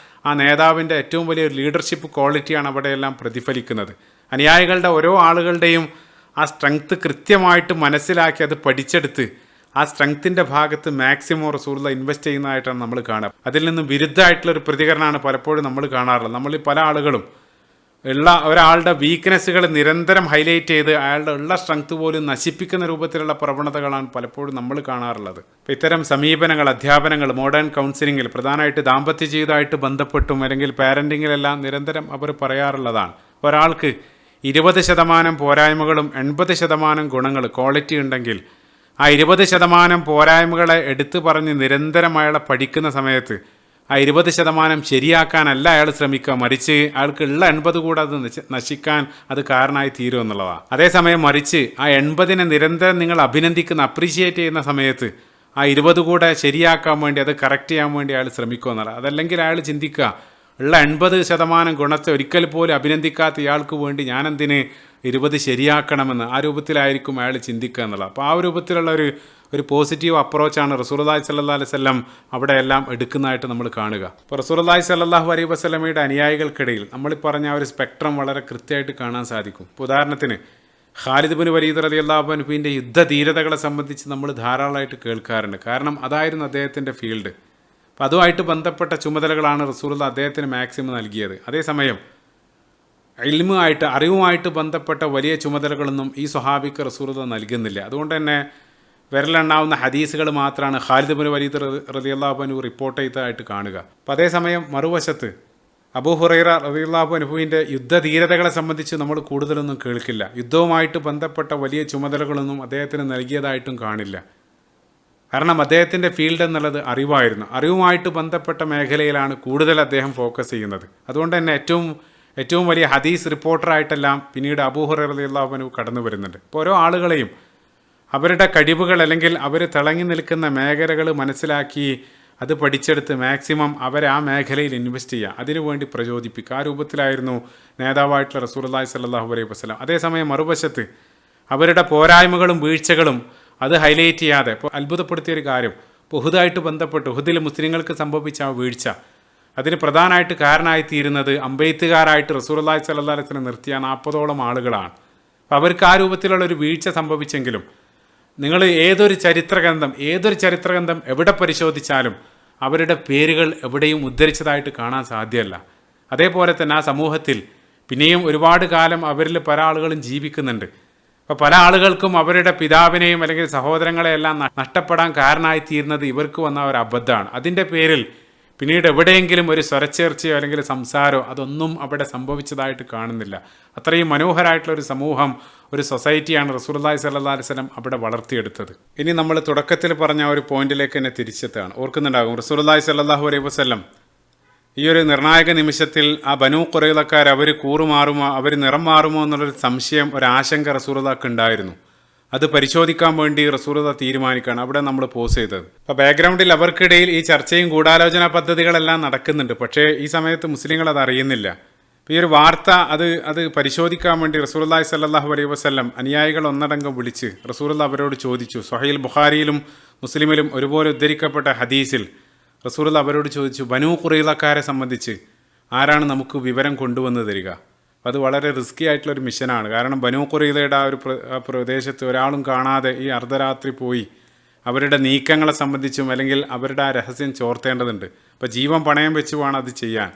ആ നേതാവിൻ്റെ ഏറ്റവും വലിയ ലീഡർഷിപ്പ് ക്വാളിറ്റിയാണ് അവിടെയെല്ലാം പ്രതിഫലിക്കുന്നത്. അനുയായികളുടെ ഓരോ ആളുകളുടെയും ആ സ്ട്രെങ്ത്ത് കൃത്യമായിട്ട് മനസ്സിലാക്കി അത് പഠിച്ചെടുത്ത് ആ സ്ട്രെങ്ത്തിൻ്റെ ഭാഗത്ത് മാക്സിമം റസൂലുള്ളാഹി ഇൻവെസ്റ്റ് ചെയ്യുന്നതായിട്ടാണ് നമ്മൾ കാണുക. അതിൽ നിന്നും വിരുദ്ധമായിട്ടുള്ളൊരു പ്രതികരണമാണ് പലപ്പോഴും നമ്മൾ കാണാറുള്ളത്. നമ്മൾ പല ആളുകളും ഉള്ള ഒരാളുടെ വീക്ക്നെസ്സുകൾ നിരന്തരം ഹൈലൈറ്റ് ചെയ്ത് അയാളുടെ ഉള്ള സ്ട്രെങ്ത് പോലും നശിപ്പിക്കുന്ന രൂപത്തിലുള്ള പ്രവണതകളാണ് പലപ്പോഴും നമ്മൾ കാണാറുള്ളത്. അപ്പോൾ ഇത്തരം സമീപനങ്ങൾ, അധ്യാപനങ്ങൾ മോഡേൺ കൗൺസിലിങ്ങിൽ പ്രധാനമായിട്ട് ദാമ്പത്യ ജീവിതമായിട്ട് ബന്ധപ്പെട്ടും അല്ലെങ്കിൽ പാരൻറ്റിങ്ങിലെല്ലാം നിരന്തരം അവർ പറയാറുള്ളതാണ്. ഒരാൾക്ക് 20% പോരായ്മകളും 80% ഗുണങ്ങൾ ക്വാളിറ്റി ഉണ്ടെങ്കിൽ ആ 20% പോരായ്മകളെ എടുത്തു പറഞ്ഞ് നിരന്തരം അയാളെ പഠിക്കുന്ന സമയത്ത് ആ 20% ശരിയാക്കാനല്ല അയാൾ ശ്രമിക്കുക, മറിച്ച് അയാൾക്കുള്ള 80 കൂടെ അത് നശിക്കാൻ അത് കാരണമായി തീരും എന്നുള്ളതാണ്. അതേസമയം മറിച്ച് ആ 80-നെ നിരന്തരം നിങ്ങൾ അഭിനന്ദിക്കുന്ന, അപ്രീഷിയേറ്റ് ചെയ്യുന്ന സമയത്ത് ആ 20 കൂടെ ശരിയാക്കാൻ വേണ്ടി, അത് കറക്റ്റ് ചെയ്യാൻ വേണ്ടി അയാൾ ശ്രമിക്കുക എന്നുള്ളത്. അതല്ലെങ്കിൽ അയാൾ ചിന്തിക്കുക, ഉള്ള 80% ഗുണത്തെ ഒരിക്കൽ പോലും അഭിനന്ദിക്കാത്ത ഇയാൾക്ക് വേണ്ടി ഞാനെന്തിന് 20 ശരിയാക്കണമെന്ന് ആ രൂപത്തിലായിരിക്കും അയാൾ ചിന്തിക്കുക എന്നുള്ളത്. അപ്പോൾ ആ രൂപത്തിലുള്ള ഒരു പോസിറ്റീവ് അപ്രോച്ചാണ് റസൂലുള്ളാഹി സ്വല്ലല്ലാഹു അലൈഹി വസല്ലം അവിടെ എല്ലാം എടുക്കുന്നതായിട്ട് നമ്മൾ കാണുക. അപ്പോൾ റസൂലുള്ളാഹി സ്വല്ലല്ലാഹു അലൈഹി വസല്ലമയുടെ അനുയായികൾക്കിടയിൽ നമ്മൾ പറഞ്ഞ ആ ഒരു സ്പെക്ട്രം വളരെ കൃത്യമായിട്ട് കാണാൻ സാധിക്കും. ഇപ്പോൾ ഉദാഹരണത്തിന് ഖാലിദ് ബിൻ വലീദ് റളിയല്ലാഹു അൻഹുവിൻ്റെ യുദ്ധധീരതകളെ സംബന്ധിച്ച് നമ്മൾ ധാരാളമായിട്ട് കേൾക്കാറുണ്ട്. കാരണം അതായിരുന്നു അദ്ദേഹത്തിൻ്റെ ഫീൽഡ്. അപ്പോൾ അതുമായിട്ട് ബന്ധപ്പെട്ട ചുമതലകളാണ് റസൂലുള്ളാഹി അദ്ദേഹത്തിന് മാക്സിമം നൽകിയത്. അതേസമയം ഇൽമുമായിട്ട്, അറിവുമായിട്ട് ബന്ധപ്പെട്ട വലിയ ചുമതലകളൊന്നും ഈ സ്വഹാബിക്ക് റസൂലുള്ളാഹി നൽകുന്നില്ല. അതുകൊണ്ട് തന്നെ വിരലെണ്ണാവുന്ന ഹദീസുകൾ മാത്രമാണ് ഖാലിദ് ബിൻ വലീദ് റളിയല്ലാഹു അൻഹു റിപ്പോർട്ട് ചെയ്തതായിട്ട് കാണുക. അപ്പോൾ അതേസമയം മറുവശത്ത് അബൂ ഹുറൈറ റളിയല്ലാഹു അൻഹുവിൻ്റെ യുദ്ധധീരതകളെ സംബന്ധിച്ച് നമ്മൾ കൂടുതലൊന്നും കേൾക്കില്ല. യുദ്ധവുമായിട്ട് ബന്ധപ്പെട്ട വലിയ ചുമതലകളൊന്നും അദ്ദേഹത്തിന് നൽകിയതായിട്ടും കാണില്ല. കാരണം അദ്ദേഹത്തിൻ്റെ ഫീൽഡ് എന്നുള്ളത് അറിവായിരുന്നു. അറിവുമായിട്ട് ബന്ധപ്പെട്ട മേഖലയിലാണ് കൂടുതൽ അദ്ദേഹം ഫോക്കസ് ചെയ്യുന്നത്. അതുകൊണ്ട് തന്നെ ഏറ്റവും വലിയ ഹദീസ് റിപ്പോർട്ടറായിട്ടെല്ലാം പിന്നീട് അബൂ ഹുറൈറ റളിയല്ലാഹു അൻഹു കടന്നു വരുന്നുണ്ട്. ഇപ്പോൾ ഓരോ ആളുകളെയും അവരുടെ കഴിവുകൾ അല്ലെങ്കിൽ അവർ തിളങ്ങി നിൽക്കുന്ന മേഖലകൾ മനസ്സിലാക്കി അത് പഠിച്ചെടുത്ത് മാക്സിമം അവരെ ആ മേഖലയിൽ ഇൻവെസ്റ്റ് ചെയ്യുക, അതിനുവേണ്ടി പ്രചോദിപ്പിക്കുക. ആ രൂപത്തിലായിരുന്നു നേതാവായിട്ടുള്ള റസൂലുള്ളാഹി സ്വല്ലല്ലാഹു അലൈഹി വസല്ലം. അതേസമയം മറുവശത്ത് അവരുടെ പോരായ്മകളും വീഴ്ചകളും അത് ഹൈലൈറ്റ് ചെയ്യാതെ, ഇപ്പോൾ അത്ഭുതപ്പെടുത്തിയൊരു കാര്യം, ഉഹുദായിട്ട് ബന്ധപ്പെട്ട് ഉഹുദിൽ മുസ്ലിങ്ങൾക്ക് സംഭവിച്ച ആ വീഴ്ച, അതിന് പ്രധാനമായിട്ട് കാരണമായിത്തീരുന്നത് അമ്പെയ്ത്തുകാരായിട്ട് റസൂലുള്ളാഹി സ്വല്ലല്ലാഹു അലൈഹി വസല്ലം നിർത്തിയ 40ഓളം ആളുകളാണ്. അപ്പോൾ അവർക്ക് ആ രൂപത്തിലുള്ളൊരു വീഴ്ച സംഭവിച്ചെങ്കിലും നിങ്ങൾ ഏതൊരു ചരിത്രഗ്രന്ഥം എവിടെ പരിശോധിച്ചാലും അവരുടെ പേരുകൾ എവിടെയും ഉദ്ധരിച്ചതായിട്ട് കാണാൻ സാധ്യമല്ല. അതേപോലെ തന്നെ ആ സമൂഹത്തിൽ പിന്നെയും ഒരുപാട് കാലം അവരിൽ പല ആളുകളും ജീവിക്കുന്നുണ്ട്. അപ്പോൾ പല ആളുകൾക്കും അവരുടെ പിതാവിനെയും അല്ലെങ്കിൽ സഹോദരങ്ങളെയെല്ലാം നഷ്ടപ്പെടാൻ കാരണമായിത്തീരുന്നത് ഇവർക്ക് വന്ന ഒരു അബദ്ധമാണ്. അതിൻ്റെ പേരിൽ പിന്നീട് എവിടെയെങ്കിലും ഒരു സ്വരച്ചേർച്ചയോ അല്ലെങ്കിൽ സംസാരമോ അതൊന്നും അവിടെ സംഭവിച്ചതായിട്ട് കാണുന്നില്ല. അത്രയും മനോഹരമായിട്ടുള്ളൊരു സമൂഹം, ഒരു സൊസൈറ്റിയാണ് റസൂലുള്ളാഹി സ്വല്ലല്ലാഹു അലൈഹി വസല്ലം അവിടെ വളർത്തിയെടുത്തത്. ഇനി നമ്മൾ തുടക്കത്തിൽ പറഞ്ഞ ഒരു പോയിന്റിലേക്ക് തന്നെ തിരിച്ചെത്താണ്. ഓർക്കുന്നുണ്ടാകും, റസൂലുള്ളാഹി സ്വല്ലല്ലാഹു അലൈഹി വസല്ലം ഈ ഒരു നിർണായക നിമിഷത്തിൽ ആ ബനൂ ഖുറൈളക്കാർ അവർ കൂറുമാറുമോ, അവർ നിറം മാറുമോ എന്നുള്ളൊരു സംശയം, ഒരാശങ്ക റസൂലുള്ളാഹിക്ക് ഉണ്ടായിരുന്നു. അത് പരിശോധിക്കാൻ വേണ്ടി റസൂലുള്ളാഹി തീരുമാനിക്കുകയാണ്. അവിടെ നമ്മൾ പോസ് ചെയ്തത്. അപ്പോൾ ബാക്ക്ഗ്രൗണ്ടിൽ അവർക്കിടയിൽ ഈ ചർച്ചയും ഗൂഢാലോചന പദ്ധതികളെല്ലാം നടക്കുന്നുണ്ട്. പക്ഷേ ഈ സമയത്ത് മുസ്ലിങ്ങൾ അത് അറിയുന്നില്ല. അപ്പോൾ ഈ ഒരു വാർത്ത അത് പരിശോധിക്കാൻ വേണ്ടി റസൂലുള്ളാഹി സ്വല്ലല്ലാഹു അലൈഹി വസല്ലം അനുയായികൾ ഒന്നടങ്കം വിളിച്ച് റസൂലുള്ളാഹി അവരോട് ചോദിച്ചു. സ്വഹീൽ ബുഖാരിയിലും മുസ്ലിമിലും ഒരുപോലെ ഉദ്ധരിക്കപ്പെട്ട ഹദീസിൽ റസൂലുള്ളാഹി അവരോട് ചോദിച്ചു, ബനൂ ഖുറൈളക്കാരെ സംബന്ധിച്ച് ആരാണ് നമുക്ക് വിവരം കൊണ്ടുവന്ന് തരിക? അത് വളരെ റിസ്കി ആയിട്ടുള്ളൊരു മിഷനാണ്. കാരണം ബനൂ ഖുറൈളയുടെ ആ ഒരു പ്രദേശത്ത് ഒരാളും കാണാതെ ഈ അർദ്ധരാത്രി പോയി അവരുടെ നീക്കങ്ങളെ സംബന്ധിച്ചും അല്ലെങ്കിൽ അവരുടെ ആ രഹസ്യം ചോർത്തേണ്ടതുണ്ട്. അപ്പോൾ ജീവൻ പണയം വെച്ച് വേണം അത് ചെയ്യാൻ.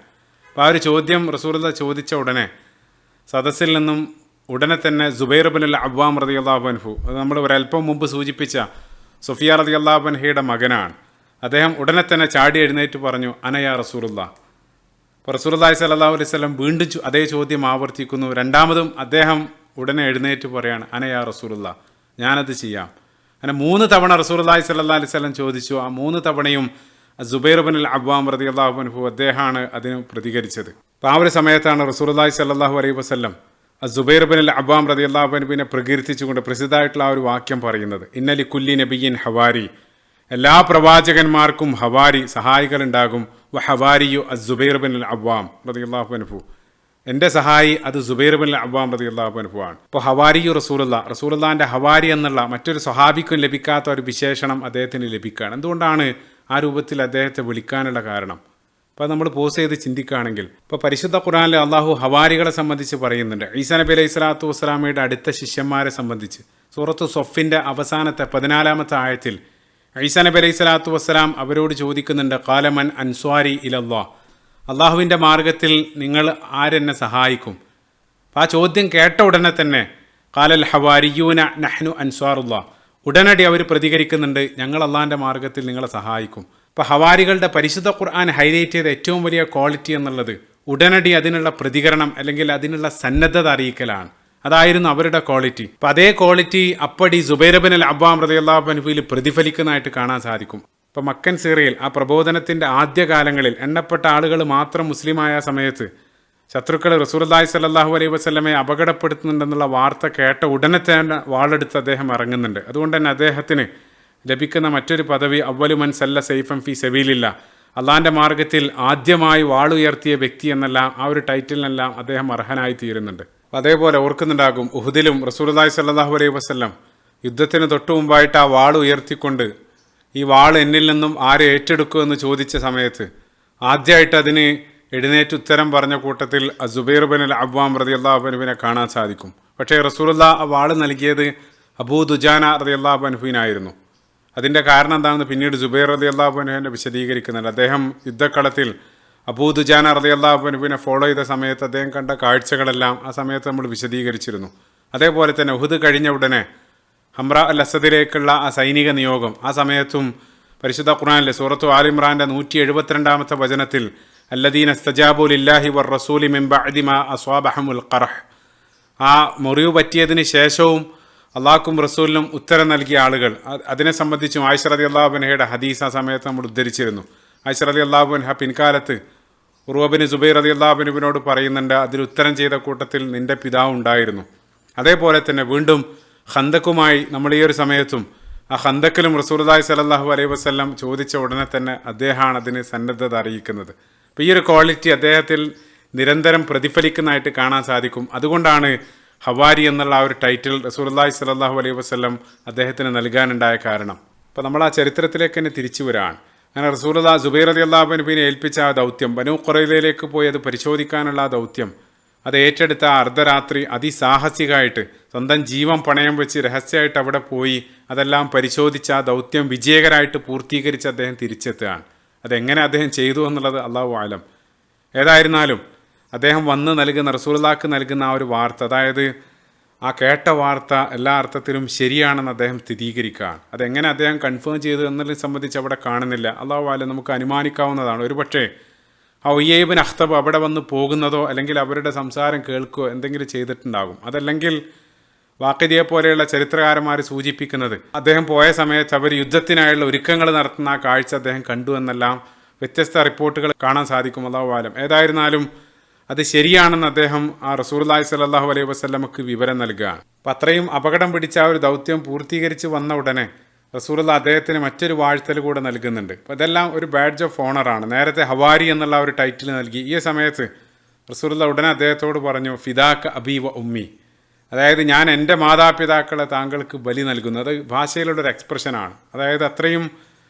അപ്പോൾ ആ ഒരു ചോദ്യം റസൂലുള്ളാഹി ചോദിച്ച ഉടനെ സദസ്സിൽ നിന്നും ഉടനെ തന്നെ സുബൈർ ഇബ്നുൽ അവ്വാം റളിയല്ലാഹു അൻഹു, അത് നമ്മൾ ഒരല്പം മുമ്പ് സൂചിപ്പിച്ച സുഫിയ റളിയല്ലാഹു അൻഹയുടെ മകനാണ്, അദ്ദേഹം ഉടനെ തന്നെ ചാടി എഴുന്നേറ്റ് പറഞ്ഞു, അനയാ റസൂലുള്ളാഹ്. അപ്പോൾ റസൂലുള്ളാഹി സ്വല്ലല്ലാഹു അലൈഹി വസല്ലം വീണ്ടും അതേ ചോദ്യം ആവർത്തിക്കുന്നു. രണ്ടാമതും അദ്ദേഹം ഉടനെ എഴുന്നേറ്റ് പറയാണ്, അനയാ റസൂലുള്ളാഹ്, ഞാനത് ചെയ്യാം. അങ്ങനെ 3 തവണ റസൂലുള്ളാഹി സ്വല്ലല്ലാഹു അലൈഹി വസല്ലം ചോദിച്ചു. ആ 3 തവണയും സുബൈർ ഇബ്നുൽ അവ്വാം റളിയല്ലാഹു അൻഹു അദ്ദേഹമാണ് അതിന് പ്രതികരിച്ചത്. അപ്പോൾ ആ ഒരു സമയത്താണ് റസൂലുള്ളാഹി സ്വല്ലല്ലാഹു അലൈഹി വസല്ലം സുബൈർ ഇബ്നുൽ അവ്വാം റളിയല്ലാഹു അൻഹുവിനെ പ്രകീർത്തിച്ചുകൊണ്ട് പ്രസിദ്ധമായിട്ടുള്ള ആ ഒരു വാക്യം പറയുന്നത്, ഇന്നലി കുല്ലി നബിയിൻ ഹവാരി, എല്ലാ പ്രവാചകന്മാർക്കും ഹവാരി സഹായികളുണ്ടാകും. ഹവാരിയു അസുബൈർ ബിൻ അൽ അവ്വാം റളിയല്ലാഹു അൻഹു, എൻ്റെ സഹായി അത് സുബൈർ ബിൻ അൽ അവ്വാം റളിയല്ലാഹു അൻഹു ആണ്. ഇപ്പോൾ ഹവാരിയു റസൂലുള്ളാഹിൻ്റെ ഹവാരി എന്നുള്ള മറ്റൊരു സ്വഹാബിക്കും ലഭിക്കാത്ത ഒരു വിശേഷണം അദ്ദേഹത്തിന് ലഭിക്കുകയാണ്. എന്തുകൊണ്ടാണ് ആ രൂപത്തിൽ അദ്ദേഹത്തെ വിളിക്കാനുള്ള കാരണം? അപ്പോൾ നമ്മൾ പോസ് ചെയ്ത് ചിന്തിക്കുകയാണെങ്കിൽ, ഇപ്പോൾ പരിശുദ്ധ ഖുർആനിൽ അള്ളാഹു ഹവാരികളെ സംബന്ധിച്ച് പറയുന്നുണ്ട്. ഈസാ നബി അലൈഹി സ്വലാത്തു വസ്സലാമയുടെ അടുത്ത ശിഷ്യന്മാരെ സംബന്ധിച്ച് സൂറത്തു സൊഫിൻ്റെ അവസാനത്തെ 14-ാമത്തെ ആയത്തിൽ ഈസാ നബി അലൈഹി സ്വലാത്തു വസ്സലാം അവരോട് ചോദിക്കുന്നുണ്ട്, ഖാലമൻ അൻസ്വാരി ഇലല്ലാഹ്, അള്ളാഹുവിൻ്റെ മാർഗത്തിൽ നിങ്ങൾ ആരെന്നെ സഹായിക്കും? അപ്പോൾ ആ ചോദ്യം കേട്ട ഉടനെ തന്നെ ഖാലൽ ഹവാരിയൂന നഹ്നു അൻസ്വാറുല്ലാഹ്, ഉടനടി അവർ പ്രതികരിക്കുന്നുണ്ട്, ഞങ്ങൾ അള്ളാഹിൻ്റെ മാർഗത്തിൽ നിങ്ങളെ സഹായിക്കും. ഇപ്പോൾ ഹവാരികളുടെ പരിശുദ്ധ ഖുർആൻ ഹൈലൈറ്റ് ചെയ്ത ഏറ്റവും വലിയ ക്വാളിറ്റി എന്നുള്ളത് ഉടനടി അതിനുള്ള പ്രതികരണം അല്ലെങ്കിൽ അതിനുള്ള സന്നദ്ധത അറിയിക്കലാണ്. അതായിരുന്നു അവരുടെ ക്വാളിറ്റി. അപ്പം അതേ ക്വാളിറ്റി അപ്പടി സുബൈർ ബിൻ അൽ അവ്വാം റളിയല്ലാഹു അൻഹുവിൽ പ്രതിഫലിക്കുന്നതായിട്ട് കാണാൻ സാധിക്കും. ഇപ്പം മക്കൻ സീറിയയിൽ ആ പ്രബോധനത്തിൻ്റെ ആദ്യകാലങ്ങളിൽ എണ്ണപ്പെട്ട ആളുകൾ മാത്രം മുസ്ലിമായ സമയത്ത് ശത്രുക്കൾ റസൂലുള്ളാഹി സ്വല്ലല്ലാഹു അലൈഹി വസല്ലമയെ അപകടപ്പെടുത്തുന്നുണ്ടെന്നുള്ള വാർത്ത കേട്ട ഉടനെ തന്നെ വാളെടുത്ത് അദ്ദേഹം ഇറങ്ങുന്നുണ്ട്. അതുകൊണ്ട് തന്നെ അദ്ദേഹത്തിന് ലഭിക്കുന്ന മറ്റൊരു പദവി അവ്വലു മൻ സല്ല സൈഫൻ ഫി സബീലില്ലാഹ്, അള്ളാഹിൻ്റെ മാർഗത്തിൽ ആദ്യമായി വാളുയർത്തിയ വ്യക്തി എന്നെല്ലാം ആ ഒരു ടൈറ്റിലിനെല്ലാം അദ്ദേഹം അർഹനായി തീരുന്നുണ്ട്. അതേപോലെ ഓർക്കുന്നുണ്ടാകും, ഉഹുദിലും റസൂലുള്ളാഹി സ്വല്ലല്ലാഹു അലൈഹി വസല്ലം യുദ്ധത്തിന് തൊട്ടു മുമ്പായിട്ട് ആ വാൾ ഉയർത്തിക്കൊണ്ട് ഈ വാൾ എന്നിൽ നിന്നും ആരെ ഏറ്റെടുക്കുമെന്ന് ചോദിച്ച സമയത്ത് ആദ്യമായിട്ട് അതിന് എഴുന്നേറ്റ് ഉത്തരം പറഞ്ഞ കൂട്ടത്തിൽ സുബൈർ ബിൻ അൽ അവ്വാം റളിയല്ലാഹു അൻഹുവിനെ കാണാൻ സാധിക്കും. പക്ഷേ റസൂലുള്ളാഹി ആ വാൾ നൽകിയത് അബൂ ദുജാന റളിയല്ലാഹു അൻഹുവിനായിരുന്നു. അതിൻ്റെ കാരണം എന്താണെന്ന് പിന്നീട് സുബൈർ റളിയല്ലാഹു അൻഹുവിനെ വിശദീകരിക്കുന്നുണ്ട്. അദ്ദേഹം യുദ്ധക്കളത്തിൽ അബൂ ദുജാന റളിയല്ലാഹു അൻഹുവിനെ ഫോളോ ചെയ്ത സമയത്ത് അദ്ദേഹം കണ്ട കാഴ്ചകളെല്ലാം ആ സമയത്ത് നമ്മൾ വിശദീകരിച്ചിരുന്നു. അതേപോലെ തന്നെ ഉഹുദ് കഴിഞ്ഞ ഉടനെ ഹംറ അൽ അസദിലേക്കുള്ള ആ സൈനിക നിയോഗം, ആ സമയത്തും പരിശുദ്ധ ഖുർആനിലെ സൂറത്തു ആൽ ഇംറാൻ്റെ 172-ാമത്തെ വചനത്തിൽ അല്ലദീന ഇസ്തജാബു ലില്ലാഹി വർ റസൂലി മിൻ ബഅദി മാ അസ്വാബഹുൽ ഖറഹ്, ആ മുറിവ് പറ്റിയതിന് ശേഷവും അള്ളാഹ്ക്കും റസൂലിനും ഉത്തരം നൽകിയ ആളുകൾ, അതിനെ സംബന്ധിച്ചും ആയിഷ റളിയല്ലാഹു അൻഹയുടെ ഹദീസ് ആ സമയത്ത് നമ്മൾ ഉദ്ധരിച്ചിരുന്നു. ആയിഷ റളിയല്ലാഹു അൻഹ പിൻകാലത്ത് ഉർവ ബിൻ സുബൈർ റളിയല്ലാഹു അൻഹുവിനോട് പറയുന്നുണ്ട്, അതിൽ ഉത്തരം ചെയ്ത കൂട്ടത്തിൽ നിന്റെ പിതാവ് ഉണ്ടായിരുന്നു. അതേപോലെ തന്നെ വീണ്ടും ഖന്തക്കുമായി നമ്മൾ ഈ ഒരു സമയത്തും ആ ഖന്തക്കിലും റസൂലുള്ളാഹി സ്വല്ലല്ലാഹു അലൈഹി വസല്ലം ചോദിച്ച ഉടനെ തന്നെ അദ്ദേഹമാണ് അതിന് സന്നദ്ധത അറിയിക്കുന്നത്. അപ്പോൾ ഈ ഒരു ക്വാളിറ്റി അദ്ദേഹത്തിൽ നിരന്തരം പ്രതിഫലിക്കുന്നതായിട്ട് കാണാൻ സാധിക്കും. അതുകൊണ്ടാണ് ഹവാരി എന്നുള്ള ആ ഒരു ടൈറ്റിൽ റസൂലുള്ളാഹി സ്വല്ലല്ലാഹു അലൈഹി വസല്ലം അദ്ദേഹത്തിന് നൽകാനുണ്ടായ കാരണം. അപ്പോൾ നമ്മൾ ആ ചരിത്രത്തിലേക്ക് തന്നെ തിരിച്ചു വരാണ്. അങ്ങനെ റസൂലുള്ളാഹി സുബൈർ റളിയല്ലാഹു അൻഹുവിനെ ഏൽപ്പിച്ച ആ ദൗത്യം, ബനൂ ഖുറൈലയിലേക്ക് പോയി അത് പരിശോധിക്കാനുള്ള ആ ദൗത്യം, അത് ഏറ്റെടുത്ത അർദ്ധരാത്രി അതിസാഹസികമായിട്ട് സ്വന്തം ജീവൻ പണയം വെച്ച് രഹസ്യമായിട്ട് അവിടെ പോയി അതെല്ലാം പരിശോധിച്ച് ആ ദൗത്യം വിജയകരമായിട്ട് പൂർത്തീകരിച്ച് അദ്ദേഹം തിരിച്ചെത്തുകയാണ്. അതെങ്ങനെ അദ്ദേഹം ചെയ്തു എന്നുള്ളത് അല്ലാഹു ആലം. ഏതായിരുന്നാലും അദ്ദേഹം വന്ന് നൽകുന്ന റസൂലുള്ളാഹിക്ക് നൽകുന്ന ആ ഒരു വാർത്ത, അതായത് ആ കേട്ട വാർത്ത എല്ലാ അർത്ഥത്തിലും ശരിയാണെന്ന് അദ്ദേഹം സ്ഥിരീകരിക്കുകയാണ്. അതെങ്ങനെ അദ്ദേഹം കൺഫേം ചെയ്തു എന്നതിനെ സംബന്ധിച്ച് അവിടെ കാണുന്നില്ല. അല്ലാഹു ആലം, നമുക്ക് അനുമാനിക്കാവുന്നതാണ്. ഒരുപക്ഷേ ആ ഉയ്യ് ബിൻ അഖ്തബ് അവിടെ വന്ന് പോകുന്നതോ അല്ലെങ്കിൽ അവരുടെ സംസാരം കേൾക്കുകയോ എന്തെങ്കിലും ചെയ്തിട്ടുണ്ടാകും. അതല്ലെങ്കിൽ വാഖിദിയെ പോലെയുള്ള ചരിത്രകാരന്മാർ സൂചിപ്പിക്കുന്നത് അദ്ദേഹം പോയ സമയത്ത് അവർ യുദ്ധത്തിനായുള്ള ഒരുക്കങ്ങൾ നടത്തുന്ന ആ കാഴ്ച അദ്ദേഹം കണ്ടു എന്നെല്ലാം വ്യത്യസ്ത റിപ്പോർട്ടുകൾ കാണാൻ സാധിക്കും. അല്ലാഹു ആലം. ഏതായിരുന്നാലും അത് ശരിയാണെന്ന് അദ്ദേഹം ആ റസൂലുള്ളാഹി സ്വല്ലല്ലാഹു അലൈഹി വസല്ലമക്ക് വിവരം നൽകുകയാണ്. അപ്പം അത്രയും അപകടം പിടിച്ച ആ ഒരു ദൗത്യം പൂർത്തീകരിച്ച് വന്ന ഉടനെ റസൂലുള്ളാഹി അദ്ദേഹത്തിന് മറ്റൊരു വാഴ്ത്തൽ കൂടെ നൽകുന്നുണ്ട്. അപ്പോൾ ഇതെല്ലാം ഒരു ബാഡ്ജ് ഓഫ് ഓണറാണ്. നേരത്തെ ഹവാരി എന്നുള്ള ഒരു ടൈറ്റിൽ നൽകി. ഈ സമയത്ത് റസൂലുള്ളാഹി ഉടനെ അദ്ദേഹത്തോട് പറഞ്ഞു, ഫിദാക അബി വ ഉമ്മി, അതായത് ഞാൻ എൻ്റെ മാതാപിതാക്കളെ താങ്കൾക്ക് ബലി നൽകുന്നു. അത് ഭാഷയിലുള്ള ഒരു എക്സ്പ്രഷനാണ്. അതായത് അത്രയും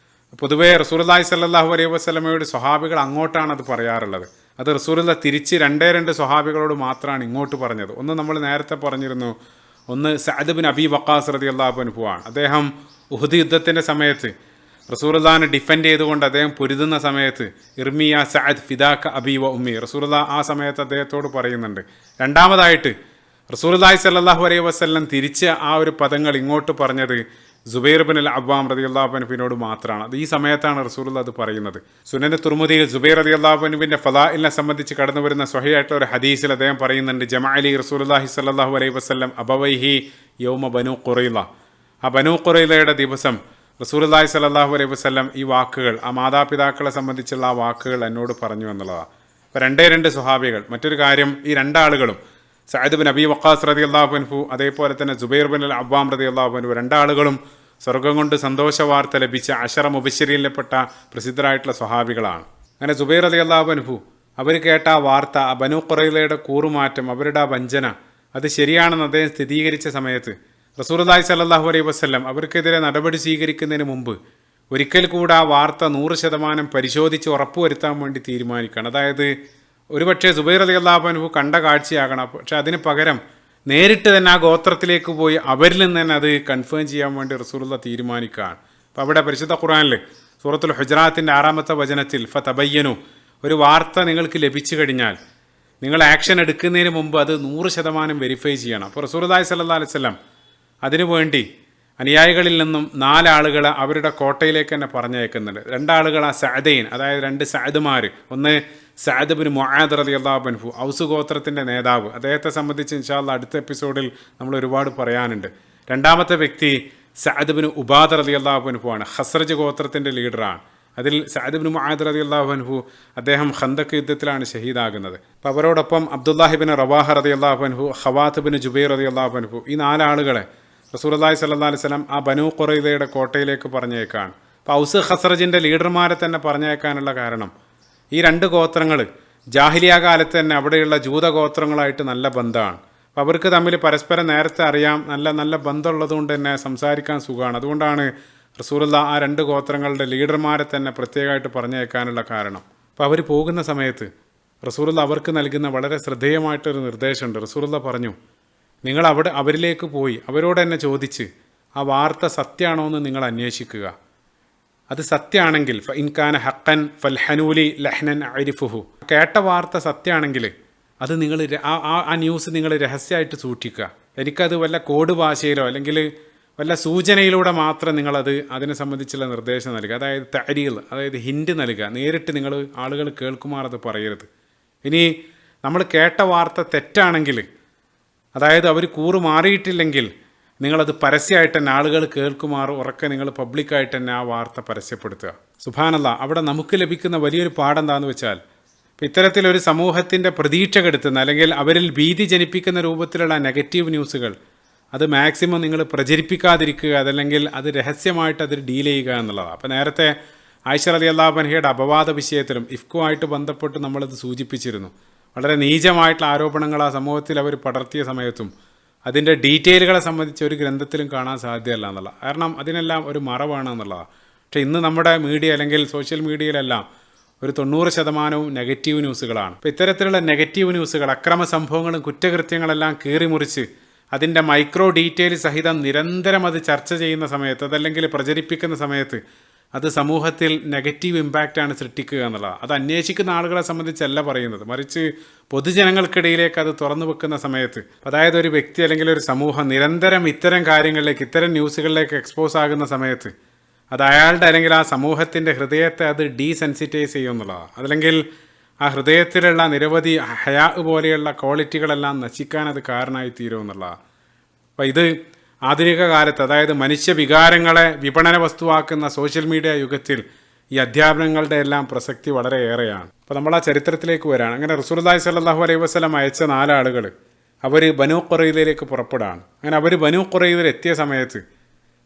പൊതുവേ റസൂലുള്ളാഹി സ്വല്ലല്ലാഹു അലൈഹി വസല്ലമയുടെ സ്വഹാബികൾ അങ്ങോട്ടാണ് അത് പറയാറുള്ളത്. അത് റസൂലുള്ളാഹി തിരിച്ച് 2 സ്വഹാബികളോട് മാത്രമാണ് ഇങ്ങോട്ട് പറഞ്ഞത്. ഒന്ന് നമ്മൾ നേരത്തെ പറഞ്ഞിരുന്നു, ഒന്ന് സഅദ് ബിൻ അബി വഖാസ് റളിയല്ലാഹു അൻഹു ആണ്. അദ്ദേഹം ഉഹുദ് യുദ്ധത്തിൻ്റെ സമയത്ത് റസൂലുള്ളാഹിനെ ഡിഫെൻഡ് ചെയ്തുകൊണ്ട് അദ്ദേഹം പൊരുതുന്ന സമയത്ത് ഇർമിയ സഅദ് ഫിദാക അബി വ ഉമ്മി, റസൂലുള്ളാഹി ആ സമയത്ത് അദ്ദേഹത്തോട് പറയുന്നുണ്ട്. രണ്ടാമതായിട്ട് റസൂലുള്ളാഹി സ്വല്ലല്ലാഹു അലൈഹി വസല്ലം തിരിച്ച് ആ ഒരു പദങ്ങൾ ഇങ്ങോട്ട് പറഞ്ഞത് സുബൈർ ബിൻ അൽ അവ്വാം റളിയല്ലാഹു അൻഹുവിനോട് മാത്രമാണ്. അത് ഈ സമയത്താണ് റസൂലുള്ളാഹി അത് പറയുന്നത്. സുനൻ തുർമുദിയിൽ സുബൈർ റളിയല്ലാഹു അൻഹുവിൻ്റെ ഫളായിലിനെ സംബന്ധിച്ച് കടന്നു വരുന്ന സ്വഹീഹായിട്ടുള്ള ഒരു ഹദീസിൽ അദ്ദേഹം പറയുന്നുണ്ട്, ജമഅലി റസൂലുള്ളാഹി സ്വല്ലല്ലാഹു അലൈഹി വസല്ലം അബവൈഹി യൗമ ബനൂ ഖുറൈള, ആ ബനൂ ഖുറൈളയുടെ ദിവസം റസൂലുള്ളാഹി സ്വല്ലല്ലാഹു അലൈഹി വസല്ലം ഈ വാക്കുകൾ, ആ മാതാപിതാക്കളെ സംബന്ധിച്ചുള്ള ആ വാക്കുകൾ എന്നോട് പറഞ്ഞു എന്നുള്ളതാണ്. അപ്പോൾ 2 സ്വഹാബികൾ. മറ്റൊരു കാര്യം, ഈ 2 ആളുകളും സഅദ് ബിൻ അബി വഖാസ് റളിയല്ലാഹു അൻഹു അതേപോലെ തന്നെ സുബൈർ ബിൻ അൽ അവ്വാം റളിയല്ലാഹു അൻഹു 2 ആളുകളും സ്വർഗം കൊണ്ട് സന്തോഷ വാർത്ത ലഭിച്ച അശറ മുബശ്ശിരീനിൽപ്പെട്ട പ്രസിദ്ധരായിട്ടുള്ള സ്വഹാബികളാണ്. അങ്ങനെ സുബൈർ റളിയല്ലാഹു അൻഹു അവർ കേട്ട ആ വാർത്ത, ആ ബനൂ ഖുറൈളയുടെ കൂറുമാറ്റം, അവരുടെ ആ വഞ്ചന, അത് ശരിയാണെന്ന് അദ്ദേഹം സ്ഥിരീകരിച്ച സമയത്ത് റസൂലുള്ളാഹി സ്വല്ലല്ലാഹു അലൈഹി വസല്ലം അവർക്കെതിരെ നടപടി സ്വീകരിക്കുന്നതിന് മുമ്പ് ഒരിക്കൽ കൂടെ ആ വാർത്ത 100% പരിശോധിച്ച് ഉറപ്പുവരുത്താൻ വേണ്ടി തീരുമാനിക്കുകയാണ്. അതായത് ഒരുപക്ഷെ സുബൈർ റളിയല്ലാഹു അൻഹു കണ്ട കാഴ്ചയാകണം, പക്ഷെ അതിന് പകരം നേരിട്ട് തന്നെ ആ ഗോത്രത്തിലേക്ക് പോയി അവരിൽ നിന്ന് തന്നെ അത് കൺഫേം ചെയ്യാൻ വേണ്ടി റസൂലുള്ള തീരുമാനിക്കുകയാണ്. അപ്പോൾ അവിടെ പരിശുദ്ധ ഖുർആനിൽ സൂറത്തുൽ ഹുജറാത്തിൻ്റെ 6-ാമത്തെ വചനത്തിൽ ഫതബയ്യനു, ഒരു വാർത്ത നിങ്ങൾക്ക് ലഭിച്ചു കഴിഞ്ഞാൽ നിങ്ങൾ ആക്ഷൻ എടുക്കുന്നതിന് മുമ്പ് അത് 100% വെരിഫൈ ചെയ്യണം. അപ്പോൾ റസൂലുള്ളാഹി സ്വല്ലല്ലാഹു അലൈഹി വസല്ലം അതിനുവേണ്ടി അനുയായികളിൽ നിന്നും 4 ആളുകളെ അവരുടെ കോട്ടയിലേക്ക് തന്നെ പറഞ്ഞയക്കുന്നുണ്ട്. 2 ആളുകൾ ആ സഅദൈൻ, അതായത് 2 സഅദ്മാർ. ഒന്ന് സഅദ് ബിൻ മുആദ് റളിയല്ലാഹു അൻഹു, ഔസ് ഗോത്രത്തിൻ്റെ നേതാവ്. അദ്ദേഹത്തെ സംബന്ധിച്ച് ഇൻഷാ അല്ലാഹ് അടുത്ത എപ്പിസോഡിൽ നമ്മൾ ഒരുപാട് പറയാനുണ്ട്. രണ്ടാമത്തെ വ്യക്തി സഅദ് ബിൻ ഉബാദ റളിയല്ലാഹു അൻഹു ആണ്, ഖസ്റജ് ഗോത്രത്തിൻ്റെ ലീഡറാണ്. അതിൽ സഅദ് ബിൻ മുആദ് റളിയല്ലാഹു അൻഹു അദ്ദേഹം ഖന്തഖ് യുദ്ധത്തിലാണ് ഷഹീദാകുന്നത്. അപ്പോൾ അവരോടൊപ്പം അബ്ദുല്ലാഹി ബിൻ റവാഹ റളിയല്ലാഹു അൻഹു, ഖവാത്ത് ബിൻ ജുബൈർ റളിയല്ലാഹു അൻഹു, ഈ 4 ആളുകളെ റസൂലുള്ളാഹി സ്വല്ലല്ലാഹു അലൈഹി വസല്ലം ആ ബനൂ ഖുറൈളയുടെ കോട്ടയിലേക്ക് പറഞ്ഞേക്കാണ്. അപ്പോൾ ഔസ് ഖസ്റജിൻ്റെ ലീഡർമാരെ തന്നെ പറഞ്ഞേക്കാനുള്ള കാരണം ഈ 2 ഗോത്രങ്ങൾ ജാഹിലിയ കാലത്ത് തന്നെ അവിടെയുള്ള ജൂതഗോത്രങ്ങളായിട്ട് നല്ല ബന്ധമാണ്. അപ്പോൾ അവർക്ക് തമ്മിൽ പരസ്പരം നേരത്തെ അറിയാം, നല്ല ബന്ധമുള്ളതുകൊണ്ട് തന്നെ സംസാരിക്കാൻ സുഖമാണ്. അതുകൊണ്ടാണ് റസൂലുള്ളാഹി ആ 2 ഗോത്രങ്ങളുടെ ലീഡർമാരെ തന്നെ പ്രത്യേകമായിട്ട് പറഞ്ഞേക്കാനുള്ള കാരണം. അപ്പോൾ അവർ പോകുന്ന സമയത്ത് റസൂലുള്ളാഹി അവർക്ക് നൽകുന്ന വളരെ ശ്രദ്ധേയമായിട്ടൊരു നിർദ്ദേശമുണ്ട്. റസൂലുള്ളാഹി പറഞ്ഞു, നിങ്ങൾ അവരിലേക്ക് പോയി അവരോട് തന്നെ ചോദിച്ച് ആ വാർത്ത സത്യമാണോ എന്ന് നിങ്ങൾ അന്വേഷിക്കുക. അത് സത്യമാണെങ്കിൽ ഇൻകാന ഹക്കൻ ഫൽഹനൂലി ലഹ്നൻ അരിഫുഹു, കേട്ട വാർത്ത സത്യമാണെങ്കിൽ അത് നിങ്ങൾ ആ ന്യൂസ് നിങ്ങൾ രഹസ്യമായിട്ട് സൂക്ഷിക്കുക. എനിക്കത് വല്ല കോഡ് ഭാഷയിലോ അല്ലെങ്കിൽ വല്ല സൂചനയിലൂടെ മാത്രം നിങ്ങളത് അതിനെ സംബന്ധിച്ചുള്ള നിർദ്ദേശം നൽകുക. അതായത് തരീൽ, അതായത് ഹിൻഡ് നൽകുക. നേരിട്ട് നിങ്ങൾ ആളുകൾ കേൾക്കുമാർ അത് പറയരുത്. ഇനി നമ്മൾ കേട്ട വാർത്ത തെറ്റാണെങ്കിൽ, അതായത് അവർ കൂറ് മാറിയിട്ടില്ലെങ്കിൽ നിങ്ങളത് പരസ്യമായിട്ട് തന്നെ ആളുകൾ കേൾക്കുമാർ ഉറക്കെ നിങ്ങൾ പബ്ലിക്കായിട്ട് തന്നെ ആ വാർത്ത പരസ്യപ്പെടുത്തുക. സുബ്ഹാനല്ലാഹ്, അവിടെ നമുക്ക് ലഭിക്കുന്ന വലിയൊരു പാഠം എന്താണെന്ന് വെച്ചാൽ, ഇത്തരത്തിലൊരു സമൂഹത്തിൻ്റെ പ്രതീക്ഷ കെടുത്തുന്ന അല്ലെങ്കിൽ അവരിൽ ഭീതി ജനിപ്പിക്കുന്ന രൂപത്തിലുള്ള നെഗറ്റീവ് ന്യൂസുകൾ അത് മാക്സിമം നിങ്ങൾ പ്രചരിപ്പിക്കാതിരിക്കുക, അതല്ലെങ്കിൽ അത് രഹസ്യമായിട്ട് അത് ഡീൽ ചെയ്യുക എന്നുള്ളതാണ്. അപ്പോൾ നേരത്തെ ആയിഷ റളിയല്ലാഹു അൻഹയുടെ അപവാദ വിഷയത്തിലും ഇഫ്കുമായിട്ട് ബന്ധപ്പെട്ട് നമ്മളത് സൂചിപ്പിച്ചിരുന്നു. വളരെ നീചമായിട്ടുള്ള ആരോപണങ്ങൾ ആ സമൂഹത്തിൽ അവർ പടർത്തിയ സമയത്തും അതിൻ്റെ ഡീറ്റെയിലുകളെ സംബന്ധിച്ച് ഒരു ഗ്രന്ഥത്തിലും കാണാൻ സാധ്യമല്ല എന്നുള്ള, കാരണം അതിനെല്ലാം ഒരു മറവാണ് എന്നുള്ളതാണ്. പക്ഷേ ഇന്ന് നമ്മുടെ മീഡിയ അല്ലെങ്കിൽ സോഷ്യൽ മീഡിയയിലെല്ലാം ഒരു 90% നെഗറ്റീവ് ന്യൂസുകളാണ്. അപ്പോൾ ഇത്തരത്തിലുള്ള നെഗറ്റീവ് ന്യൂസുകൾ, അക്രമ സംഭവങ്ങളും കുറ്റകൃത്യങ്ങളെല്ലാം കീറിമുറിച്ച് അതിൻ്റെ മൈക്രോ ഡീറ്റെയിൽ സഹിതം നിരന്തരം അത് ചർച്ച ചെയ്യുന്ന സമയത്ത്, അതല്ലെങ്കിൽ പ്രചരിപ്പിക്കുന്ന സമയത്ത് അത് സമൂഹത്തിൽ നെഗറ്റീവ് ഇമ്പാക്റ്റാണ് സൃഷ്ടിക്കുക എന്നുള്ളതാണ്. അത് അന്വേഷിക്കുന്ന ആളുകളെ സംബന്ധിച്ചല്ല പറയുന്നത്, മറിച്ച് പൊതുജനങ്ങൾക്കിടയിലേക്ക് അത് തുറന്നു വെക്കുന്ന സമയത്ത്, അതായത് ഒരു വ്യക്തി അല്ലെങ്കിൽ ഒരു സമൂഹം നിരന്തരം ഇത്തരം കാര്യങ്ങളിലേക്ക്, ഇത്തരം ന്യൂസുകളിലേക്ക് എക്സ്പോസ് ആകുന്ന സമയത്ത് അത് അയാളുടെ അല്ലെങ്കിൽ ആ സമൂഹത്തിൻ്റെ ഹൃദയത്തെ അത് ഡീസെൻസിറ്റൈസ് ചെയ്യും എന്നുള്ളതാണ്. അതല്ലെങ്കിൽ ആ ഹൃദയത്തിലുള്ള നിരവധി ഹയാ പോലെയുള്ള ക്വാളിറ്റികളെല്ലാം നശിക്കാൻ അത് കാരണമായി തീരുമെന്നുള്ളതാണ്. അപ്പോൾ ഇത് ആധുനിക കാലത്ത്, അതായത് മനുഷ്യ വികാരങ്ങളെ വിപണന വസ്തുവാക്കുന്ന സോഷ്യൽ മീഡിയ യുഗത്തിൽ ഈ അധ്യാപനങ്ങളുടെ എല്ലാം പ്രസക്തി വളരെ ഏറെയാണ്. അപ്പോൾ നമ്മൾ ആ ചരിത്രത്തിലേക്ക് വരാണ്. അങ്ങനെ റസൂലുള്ളാഹി സ്വല്ലല്ലാഹു അലൈഹി വസല്ലം അയച്ച 4 ആളുകൾ അവർ ബനൂ ഖുറൈളയിലേക്ക് പുറപ്പെടാണ്. അങ്ങനെ അവർ ബനൂ ഖുറൈളയിൽ എത്തിയ സമയത്ത്,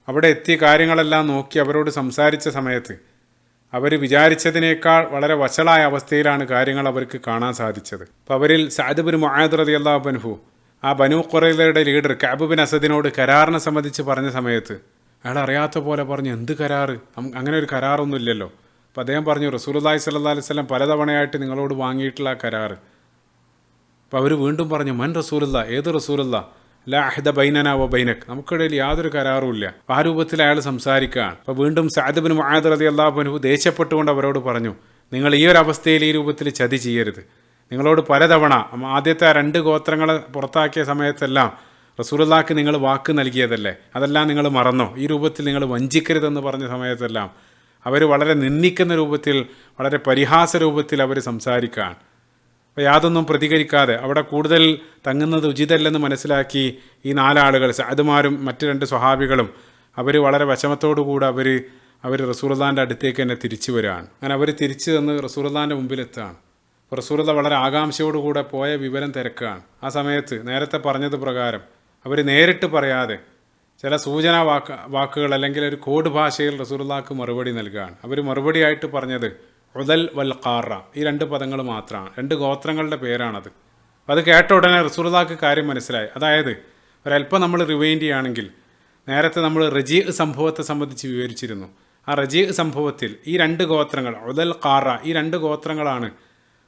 അവിടെ എത്തിയ കാര്യങ്ങളെല്ലാം നോക്കി അവരോട് സംസാരിച്ച സമയത്ത് അവർ വിചാരിച്ചതിനേക്കാൾ വളരെ വഷളായ അവസ്ഥയിലാണ് കാര്യങ്ങൾ അവർക്ക് കാണാൻ സാധിച്ചത്. അപ്പോൾ അവരിൽ സഅദ് ബിൻ മുആദ് റളിയല്ലാഹു അൻഹു ആ ബനൂ ഖുറൈളയുടെ ലീഡർ കഅബ് ബിൻ അസദിനോട് കരാറിനെ സംബന്ധിച്ച് പറഞ്ഞ സമയത്ത് അയാൾ അറിയാത്ത പോലെ പറഞ്ഞു, എന്ത് കരാറ്, അങ്ങനെ ഒരു കരാറൊന്നും ഇല്ലല്ലോ. അപ്പോൾ അദ്ദേഹം പറഞ്ഞു, റസൂലുള്ളാഹി സ്വല്ലല്ലാഹു അലൈഹി വസല്ലം പലതവണയായിട്ട് നിങ്ങളോട് വാങ്ങിയിട്ടുള്ള ആ കരാറ്. അപ്പോൾ അവർ വീണ്ടും പറഞ്ഞു, മൻ റസൂലുള്ളാ, ഏത് റസൂലുള്ളാ, ലാ അഹ്ദ ബൈനനാ വ ബൈനക്, നമുക്കിടയിൽ യാതൊരു കരാറും ഇല്ല. ആ രൂപത്തിൽ അയാൾ സംസാരിക്കുകയാണ്. അപ്പോൾ വീണ്ടും സഅദ് ബിൻ മുആദ് റളിയല്ലാഹു അൻഹു ദേഷ്യപ്പെട്ടുകൊണ്ട് അവരോട് പറഞ്ഞു, നിങ്ങൾ ഈ ഒരു അവസ്ഥയിൽ ഈ രൂപത്തിൽ ചതി ചെയ്യരുത്. നിങ്ങളോട് പലതവണ ആദ്യത്തെ 2 ഗോത്രങ്ങളെ പുറത്താക്കിയ സമയത്തെല്ലാം റസൂലുള്ളാഹിക്ക് നിങ്ങൾ വാക്ക് നൽകിയതല്ലേ, അതെല്ലാം നിങ്ങൾ മറന്നോ, ഈ രൂപത്തിൽ നിങ്ങൾ വഞ്ചിക്കരുതെന്ന് പറഞ്ഞ സമയത്തെല്ലാം അവർ വളരെ നിന്ദിക്കുന്ന രൂപത്തിൽ, വളരെ പരിഹാസ രൂപത്തിൽ അവർ സംസാരിക്കുകയാണ്. അപ്പോൾ യാതൊന്നും പ്രതികരിക്കാതെ അവിടെ കൂടുതൽ തങ്ങുന്നത് ഉചിതല്ലെന്ന് മനസ്സിലാക്കി ഈ 4 ആളുകൾ, സഅദ്മാരും മറ്റ് 2 സ്വഹാബികളും, അവർ വളരെ വിഷമത്തോടുകൂടി അവർ റസൂലുള്ളാഹിൻ്റെ അടുത്തേക്ക് തന്നെ തിരിച്ചു വരികയാണ്. അങ്ങനെ അവർ തിരിച്ചു വന്ന് റസൂലുള്ളാഹിൻ്റെ മുമ്പിലെത്തുകയാണ്. അപ്പോൾ റസൂലുള്ളാഹി വളരെ ആകാംക്ഷയോടുകൂടെ പോയ വിവരം തിരക്കുകയാണ്. ആ സമയത്ത് നേരത്തെ പറഞ്ഞത് പ്രകാരം അവർ നേരിട്ട് പറയാതെ ചില സൂചനാ വാക്കുകൾ അല്ലെങ്കിൽ ഒരു കോഡ് ഭാഷയിൽ റസൂലുള്ളാഹിക്ക് മറുപടി നൽകുകയാണ്. അവർ മറുപടിയായിട്ട് പറഞ്ഞത് ഉദൽ വൽ ഖാറ, ഈ 2 പദങ്ങൾ മാത്രമാണ്, 2 ഗോത്രങ്ങളുടെ പേരാണത്. അപ്പോൾ അത് കേട്ട ഉടനെ റസൂലുള്ളാഹിക്ക് കാര്യം മനസ്സിലായി. അതായത് ഒരല്പം നമ്മൾ റിവൈൻഡ് ചെയ്യുകയാണെങ്കിൽ നേരത്തെ നമ്മൾ റജീ സംഭവത്തെ സംബന്ധിച്ച് വിവരിച്ചിരുന്നു. ആ റജീ സംഭവത്തിൽ ഈ 2 ഗോത്രങ്ങൾ ഉദൽ ഖാറ, ഈ 2 ഗോത്രങ്ങളാണ്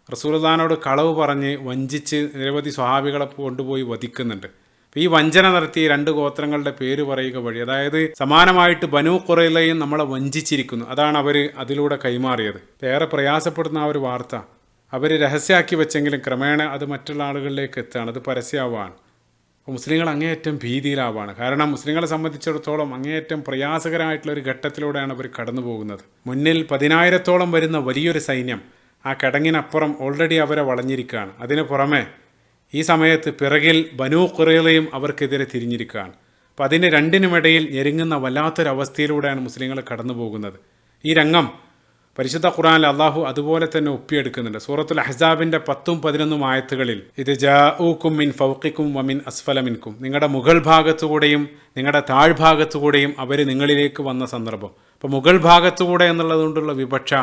റസൂലുള്ളാഹിനോട് കളവ് പറഞ്ഞ് വഞ്ചിച്ച് നിരവധി സ്വഹാബികളെ കൊണ്ടുപോയി വധിക്കുന്നുണ്ട്. ഈ വഞ്ചന നടത്തിയ 2 ഗോത്രങ്ങളുടെ പേര് പറയുക വഴി, അതായത് സമാനമായിട്ട് ബനൂ ഖുറൈളയും നമ്മളെ വഞ്ചിച്ചിരിക്കുന്നു, അതാണ് അവർ അതിലൂടെ കൈമാറിയത്. ഏറെ പ്രയാസപ്പെടുന്ന ആ ഒരു വാർത്ത അവർ രഹസ്യമാക്കി വെച്ചെങ്കിലും ക്രമേണ അത് മറ്റുള്ള ആളുകളിലേക്ക് എത്തുകയാണ്, അത് പരസ്യമാവുകയാണ്. അപ്പോൾ മുസ്ലിങ്ങൾ അങ്ങേയറ്റം ഭീതിയിലാവുകയാണ്. കാരണം മുസ്ലിങ്ങളെ സംബന്ധിച്ചിടത്തോളം അങ്ങേയറ്റം പ്രയാസകരമായിട്ടുള്ള ഒരു ഘട്ടത്തിലൂടെയാണ് അവർ കടന്നു പോകുന്നത്. മുന്നിൽ 10,000-ഓളം വരുന്ന വലിയൊരു സൈന്യം ആ കിടങ്ങിനപ്പുറം ഓൾറെഡി അവരെ വളഞ്ഞിരിക്കുകയാണ്. അതിന് പുറമെ ഈ സമയത്ത് പിറകിൽ ബനൂ ഖുറൈളയും അവർക്കെതിരെ തിരിഞ്ഞിരിക്കുകയാണ്. അപ്പോൾ അതിന് രണ്ടിനുമിടയിൽ ഞെരുങ്ങുന്ന വല്ലാത്തൊരവസ്ഥയിലൂടെയാണ് മുസ്ലിങ്ങൾ കടന്നു പോകുന്നത്. ഈ രംഗം പരിശുദ്ധ ഖുർആനിൽ അള്ളാഹു അതുപോലെ തന്നെ ഒപ്പിയെടുക്കുന്നുണ്ട്. സൂറത്തുൽ അഹ്സാബിൻ്റെ 10-11 ആയത്തുകളിൽ ഇത് ജാഊക്കും മിൻ ഫൗഖിക്കും വമിൻ അസ്ഫല മിൻകും, നിങ്ങളുടെ മുകൾ ഭാഗത്തുകൂടെയും നിങ്ങളുടെ താഴ്ഭാഗത്തുകൂടെയും അവർ നിങ്ങളിലേക്ക് വന്ന സന്ദർഭം. അപ്പോൾ മുകൾ ഭാഗത്തുകൂടെ എന്നുള്ളതുകൊണ്ടുള്ള വിവക്ഷ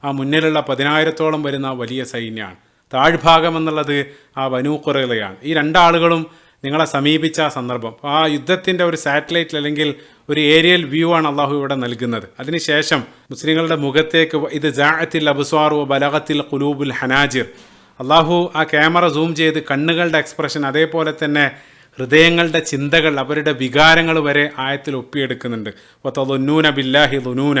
ആ മുന്നിലുള്ള 10,000-ഓളം വരുന്ന വലിയ സൈന്യമാണ്. താഴ്ഭാഗം എന്നുള്ളത് ആ ബനൂ ഖുറൈളയാണ്. ഈ 2 ആളുകളും നിങ്ങളെ സമീപിച്ച ആ സന്ദർഭം, ആ യുദ്ധത്തിൻ്റെ ഒരു സാറ്റലൈറ്റ് അല്ലെങ്കിൽ ഒരു ഏരിയൽ വ്യൂ ആണ് അള്ളാഹു ഇവിടെ നൽകുന്നത്. അതിനുശേഷം മുസ്ലിങ്ങളുടെ മുഖത്തേക്ക് ഇത് ജാഅത്തിൽ അബ്സ്വാറു ബലഗത്തിൽ ഖുലൂബുൽ ഹനാജിർ, അള്ളാഹു ആ ക്യാമറ സൂം ചെയ്ത് കണ്ണുകളുടെ എക്സ്പ്രഷൻ, അതേപോലെ തന്നെ ഹൃദയങ്ങളുടെ ചിന്തകൾ, അവരുടെ വികാരങ്ങൾ വരെ ആയത്തിൽ ഒപ്പിയെടുക്കുന്നുണ്ട്. വതദുന്നൂന ബില്ലാഹി ദുനൂന,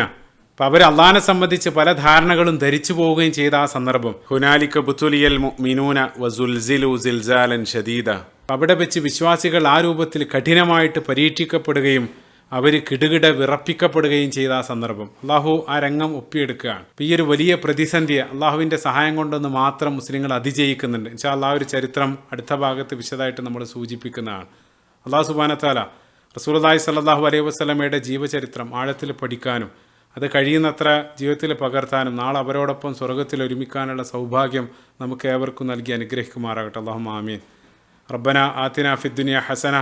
അപ്പോൾ അവർ അള്ളാഹിനെ സംബന്ധിച്ച് പല ധാരണകളും ധരിച്ചു പോവുകയും ചെയ്ത ആ സന്ദർഭം. ഹുനാലിക ബുതുലിയൽ മുഅ്മിനൂന വസുൽസിലു സിൽസാലൻ ഷദീദ, അവിടെ വെച്ച് വിശ്വാസികൾ ആ രൂപത്തിൽ കഠിനമായിട്ട് പരീക്ഷിക്കപ്പെടുകയും അവർ കിടുകിട വിറപ്പിക്കപ്പെടുകയും ചെയ്ത ആ സന്ദർഭം അള്ളാഹു ആ രംഗം ഒപ്പിയെടുക്കുകയാണ്. അപ്പോൾ ഈ ഒരു വലിയ പ്രതിസന്ധിയെ അള്ളാഹുവിൻ്റെ സഹായം കൊണ്ടൊന്ന് മാത്രം മുസ്ലിങ്ങൾ അതിജയിക്കുന്നുണ്ട്. ഇൻഷാ അല്ലാഹ് ഒരു ചരിത്രം അടുത്ത ഭാഗത്ത് വിശദമായിട്ട് നമ്മൾ സൂചിപ്പിക്കുന്നതാണ്. അള്ളാഹു സുബ്ഹാനഹു വ തആല റസൂലുള്ളാഹി സ്വല്ലല്ലാഹു അലൈഹി വസല്ലമയുടെ ജീവചരിത്രം ആഴത്തിൽ പഠിക്കാനും അത് കഴിയുന്നത്ര ജീവിതത്തിൽ പകർത്താനും നാളെ അവരോടൊപ്പം സ്വർഗ്ഗത്തിൽ ഒരുമിക്കാനുള്ള സൗഭാഗ്യം നമുക്ക് ഏവർക്കും നൽകി അനുഗ്രഹിക്കുമാറാകട്ടെ. അല്ലാഹുമ്മ ആമീൻ. റബ്ബനാ ആതിനാ ഫിദ്ദുനിയ ഹസന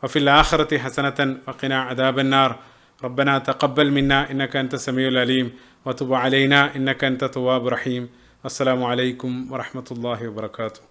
വഫിൽ ആഖിറതി ഹസനതൻ വഖിനാ അദാബന്നാർ. റബ്ബനാ തഖബ്ബൽ മിന്നാ ഇന്നക അൻത സമീഉൽ അലീം വതുബ് അലൈനാ ഇന്നക അൻത തവ്വാബുർ റഹീം. അസ്സലാമു അലൈക്കും വറഹ്മത്തുള്ളാഹി വബറകാതുഹു.